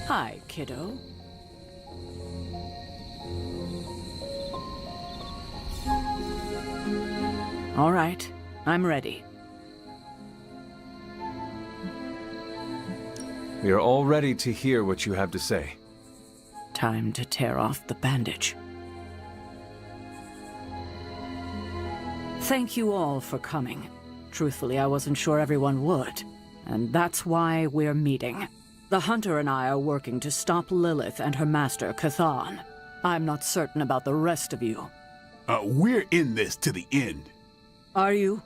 Hi, kiddo. All right, I'm ready. We are all ready to hear what you have to say. Time to tear off the bandage. Thank you all for coming. Truthfully, I wasn't sure everyone would. And that's why we're meeting. The Hunter and I are working to stop Lilith and her master, Chthon. I'm not certain about the rest of you. We're in this to the end. Are you?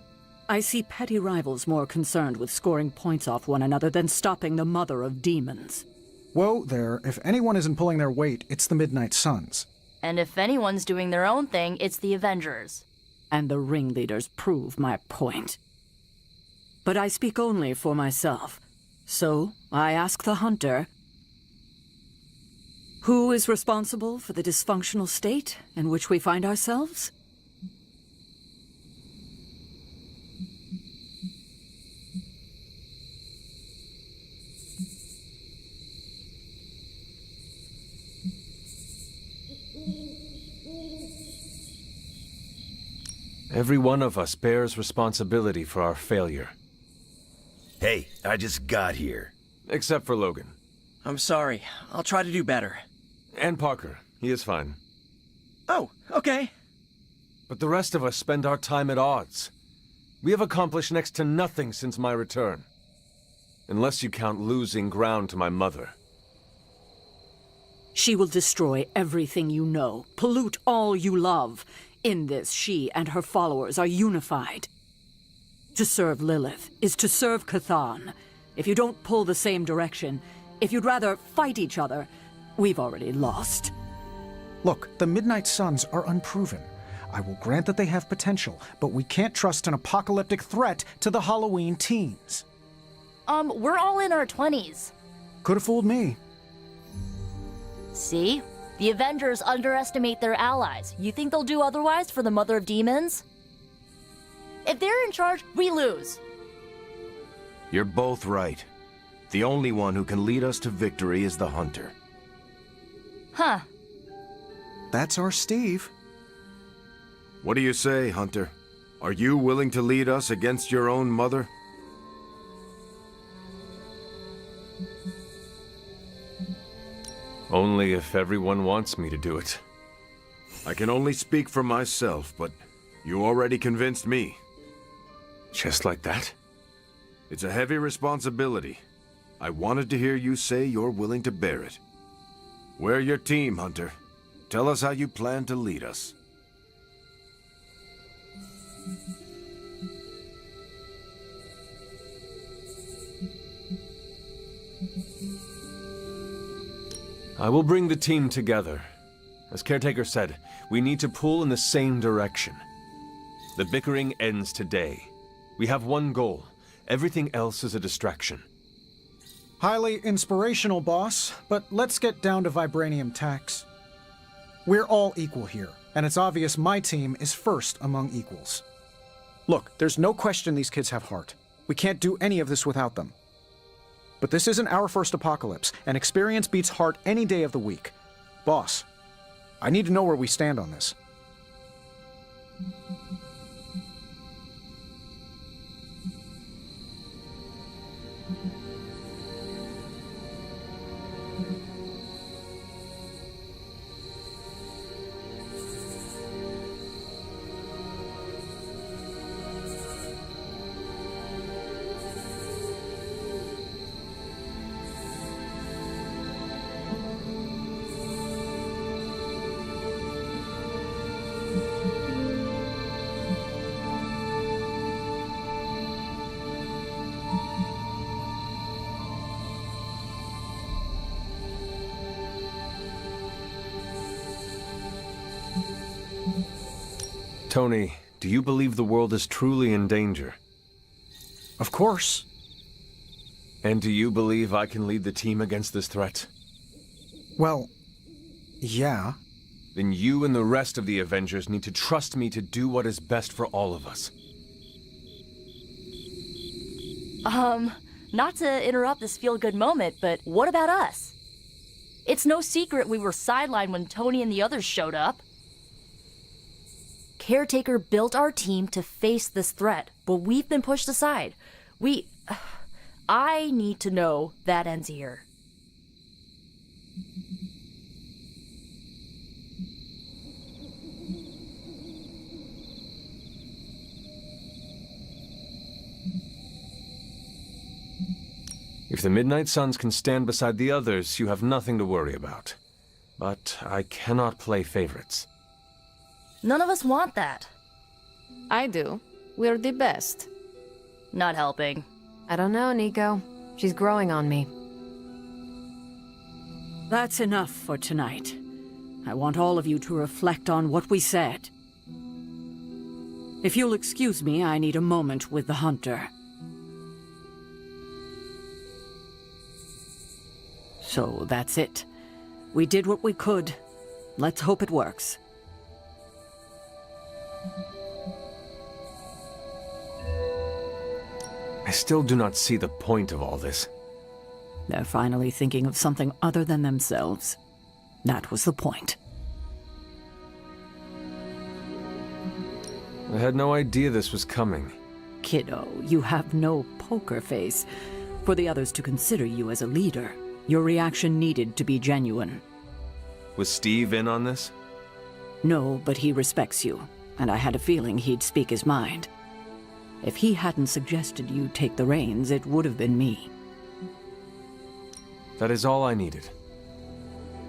I see petty rivals more concerned with scoring points off one another than stopping the mother of demons. Whoa there, if anyone isn't pulling their weight, it's the Midnight Suns. And if anyone's doing their own thing, it's the Avengers. And the ringleaders prove my point. But I speak only for myself. So, I ask the Hunter, who is responsible for the dysfunctional state in which we find ourselves? Every one of us bears responsibility for our failure. Hey, I just got here. Except for Logan. I'm sorry. I'll try to do better. And Parker. He is fine. Oh, okay. But the rest of us spend our time at odds. We have accomplished next to nothing since my return. Unless you count losing ground to my mother. She will destroy everything you know, pollute all you love. In this, she and her followers are unified. To serve Lilith is to serve Chthon. If you don't pull the same direction, if you'd rather fight each other, we've already lost. Look, the Midnight Suns are unproven. I will grant that they have potential, but we can't trust an apocalyptic threat to the Halloween teens. We're all in our 20s. Could have fooled me. See? The Avengers underestimate their allies. You think they'll do otherwise for the Mother of Demons? If they're in charge, we lose. You're both right. The only one who can lead us to victory is the Hunter. Huh. That's our Steve. What do you say, Hunter? Are you willing to lead us against your own mother? Only if everyone wants me to do it. I can only speak for myself, but you already convinced me. Just like that? It's a heavy responsibility. I wanted to hear you say you're willing to bear it. We're your team, Hunter. Tell us how you plan to lead us. I will bring the team together. As Caretaker said, we need to pull in the same direction. The bickering ends today. We have one goal. Everything else is a distraction. Highly inspirational, boss, but let's get down to vibranium tax. We're all equal here, and it's obvious my team is first among equals. Look, there's no question these kids have heart. We can't do any of this without them. But this isn't our first apocalypse, and experience beats heart any day of the week. Boss, I need to know where we stand on this. Tony, do you believe the world is truly in danger? Of course. And do you believe I can lead the team against this threat? Well, yeah. Then you and the rest of the Avengers need to trust me to do what is best for all of us. Not to interrupt this feel-good moment, but what about us? It's no secret we were sidelined when Tony and the others showed up. Caretaker built our team to face this threat, but we've been pushed aside. I need to know that ends here. If the Midnight Suns can stand beside the others, you have nothing to worry about. But I cannot play favorites. None of us want that. I do. We're the best. Not helping. I don't know, Nico. She's growing on me. That's enough for tonight. I want all of you to reflect on what we said. If you'll excuse me, I need a moment with the Hunter. So that's it. We did what we could. Let's hope it works. I still do not see the point of all this. They're finally thinking of something other than themselves. That was the point. I had no idea this was coming. Kiddo, you have no poker face. For the others to consider you as a leader, your reaction needed to be genuine. Was Steve in on this? No, but he respects you, and I had a feeling he'd speak his mind. If he hadn't suggested you take the reins, it would have been me. That is all I needed.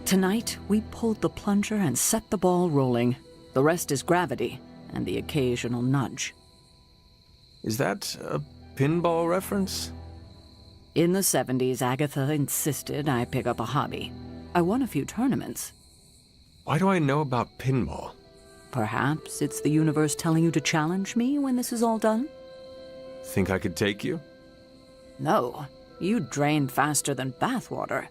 Tonight, we pulled the plunger and set the ball rolling. The rest is gravity, and the occasional nudge. Is that a pinball reference? In the 70s, Agatha insisted I pick up a hobby. I won a few tournaments. Why do I know about pinball? Perhaps it's the universe telling you to challenge me when this is all done? Think I could take you? No, you drain faster than bathwater.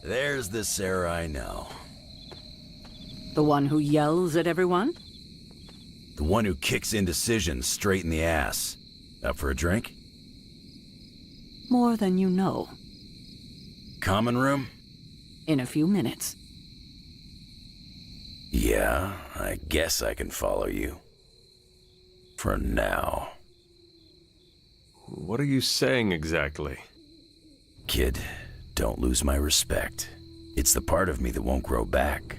There's the Sarah I know. The one who yells at everyone? The one who kicks indecision straight in the ass. Up for a drink? More than you know. Common room? In a few minutes. Yeah, I guess I can follow you. For now. What are you saying exactly? Kid, don't lose my respect. It's the part of me that won't grow back.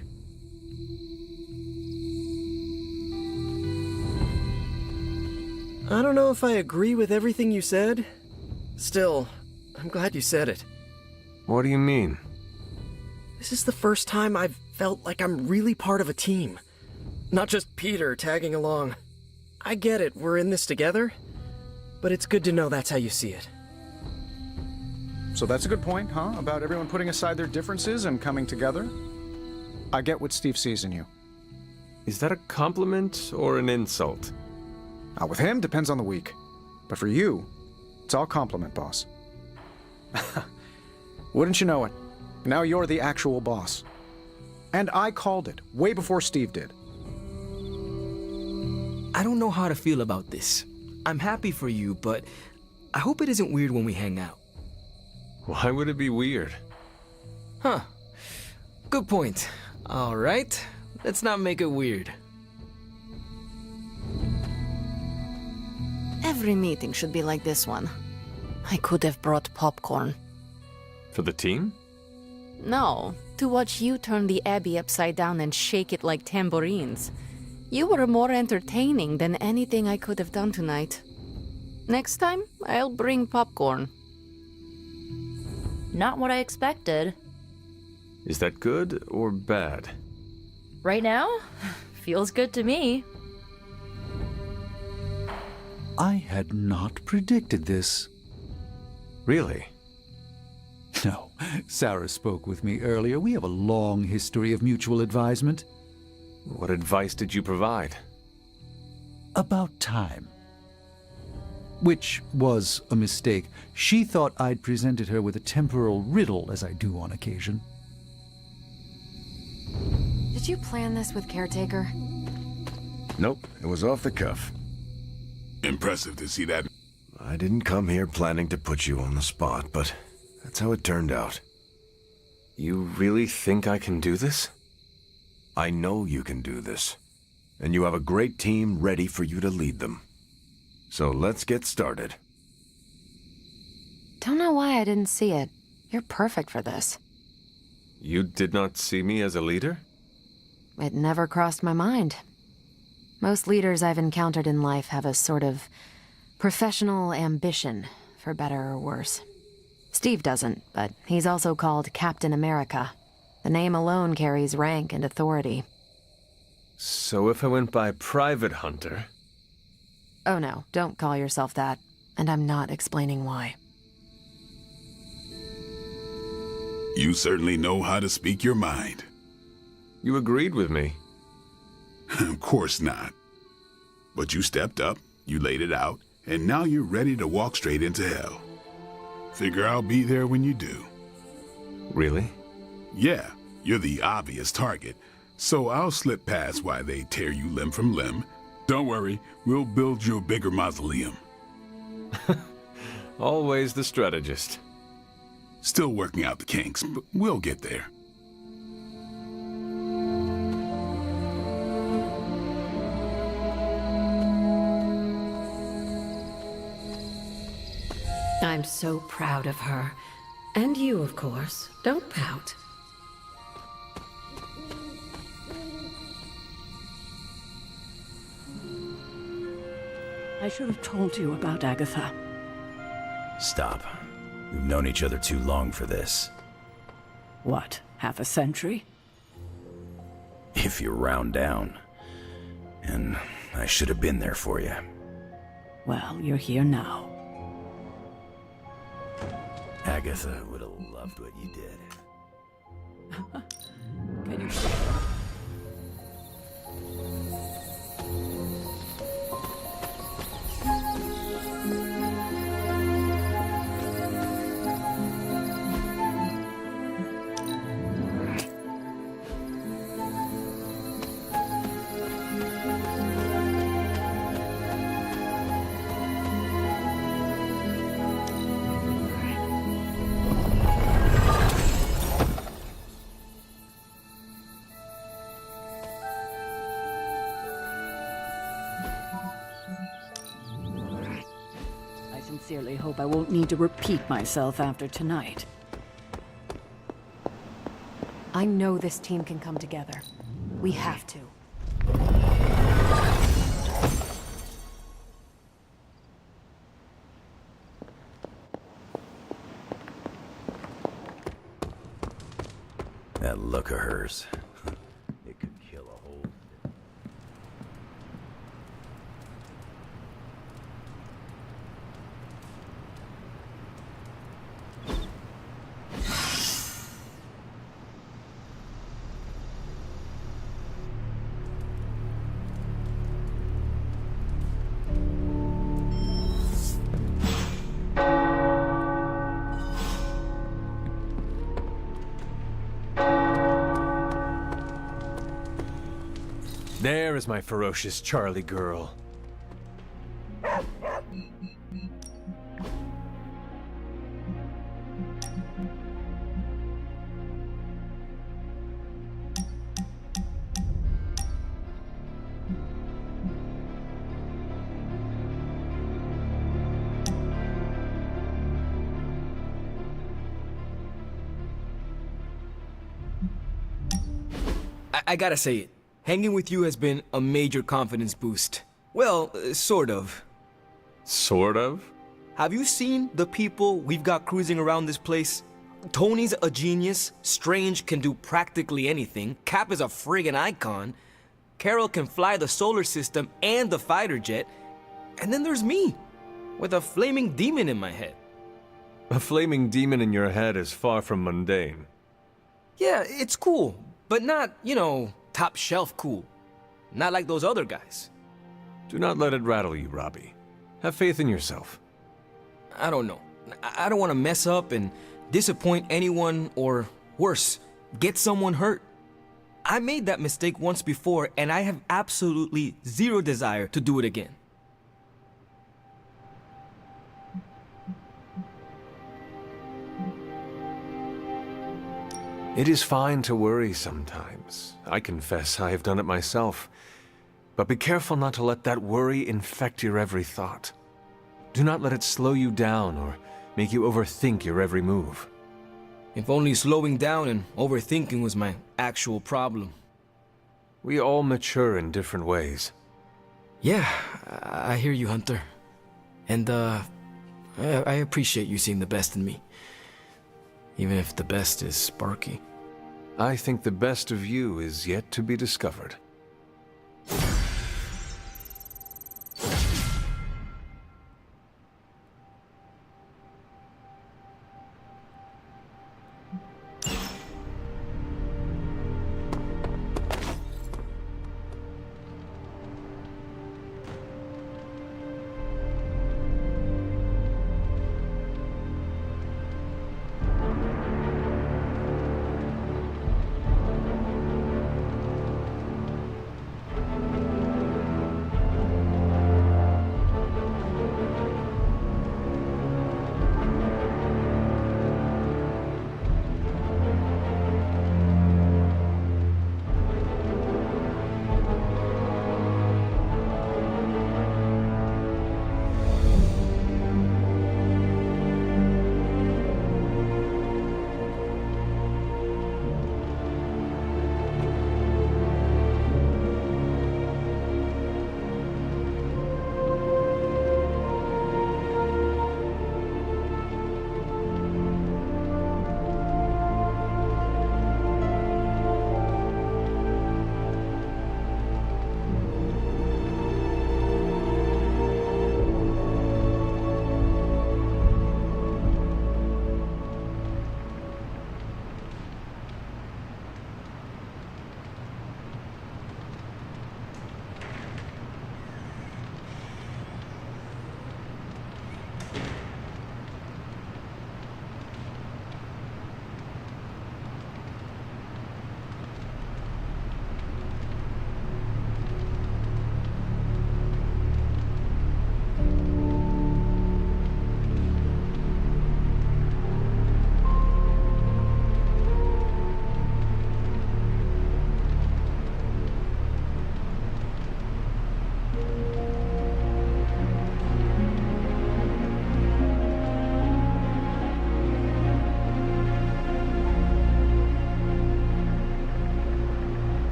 I don't know if I agree with everything you said. Still, I'm glad you said it. What do you mean? This is the first time I've felt like I'm really part of a team. Not just Peter tagging along. I get it, we're in this together. But it's good to know that's how you see it. So that's a good point, huh? About everyone putting aside their differences and coming together? I get what Steve sees in you. Is that a compliment or an insult? With him, depends on the week. But for you, it's all compliment, boss. Wouldn't you know it? Now you're the actual boss. And I called it, way before Steve did. I don't know how to feel about this. I'm happy for you, but I hope it isn't weird when we hang out. Why would it be weird? Huh. Good point. All right. Let's not make it weird. Every meeting should be like this one. I could have brought popcorn. For the team? No, to watch you turn the Abbey upside down and shake it like tambourines. You were more entertaining than anything I could have done tonight. Next time, I'll bring popcorn. Not what I expected. Is that good or bad? Right now? Feels good to me. I had not predicted this. Really? No. Sarah spoke with me earlier. We have a long history of mutual advisement. What advice did you provide? About time. Which was a mistake. She thought I'd presented her with a temporal riddle, as I do on occasion. Did you plan this with Caretaker? Nope, it was off the cuff. Impressive to see that. I didn't come here planning to put you on the spot, but that's how it turned out. You really think I can do this? I know you can do this, and you have a great team ready for you to lead them. So let's get started. Don't know why I didn't see it. You're perfect for this. You did not see me as a leader? It never crossed my mind. Most leaders I've encountered in life have a sort of professional ambition, for better or worse. Steve doesn't, but he's also called Captain America. The name alone carries rank and authority. So if I went by Private Hunter... Oh no, don't call yourself that. And I'm not explaining why. You certainly know how to speak your mind. You agreed with me. Of course not. But you stepped up, you laid it out, and now you're ready to walk straight into hell. Figure I'll be there when you do. Really? Yeah, you're the obvious target, so I'll slip past why they tear you limb from limb. Don't worry, we'll build you a bigger mausoleum. Always the strategist. Still working out the kinks, but we'll get there. I'm so proud of her. And you, of course. Don't pout. I should have told you about Agatha. Stop. We've known each other too long for this. What, half a century? If you round down. And I should have been there for you. Well, you're here now. Agatha would have loved what you did. Can you... I sincerely hope I won't need to repeat myself after tonight. I know this team can come together. We have to. That look of hers. It could kill a whole... There is my ferocious Charlie girl. I gotta say it. Hanging with you has been a major confidence boost. Well, sort of. Sort of? Have you seen the people we've got cruising around this place? Tony's a genius, Strange can do practically anything, Cap is a friggin' icon, Carol can fly the solar system and the fighter jet, and then there's me, with a flaming demon in my head. A flaming demon in your head is far from mundane. Yeah, it's cool, but not, you know, top shelf cool. Not like those other guys. Do not let it rattle you, Robbie. Have faith in yourself. I don't know. I don't want to mess up and disappoint anyone or, worse, get someone hurt. I made that mistake once before and I have absolutely zero desire to do it again. It is fine to worry sometimes. I confess I have done it myself. But be careful not to let that worry infect your every thought. Do not let it slow you down or make you overthink your every move. If only slowing down and overthinking was my actual problem. We all mature in different ways. Yeah, I hear you, Hunter. And, I appreciate you seeing the best in me. Even if the best is Sparky. I think the best of you is yet to be discovered.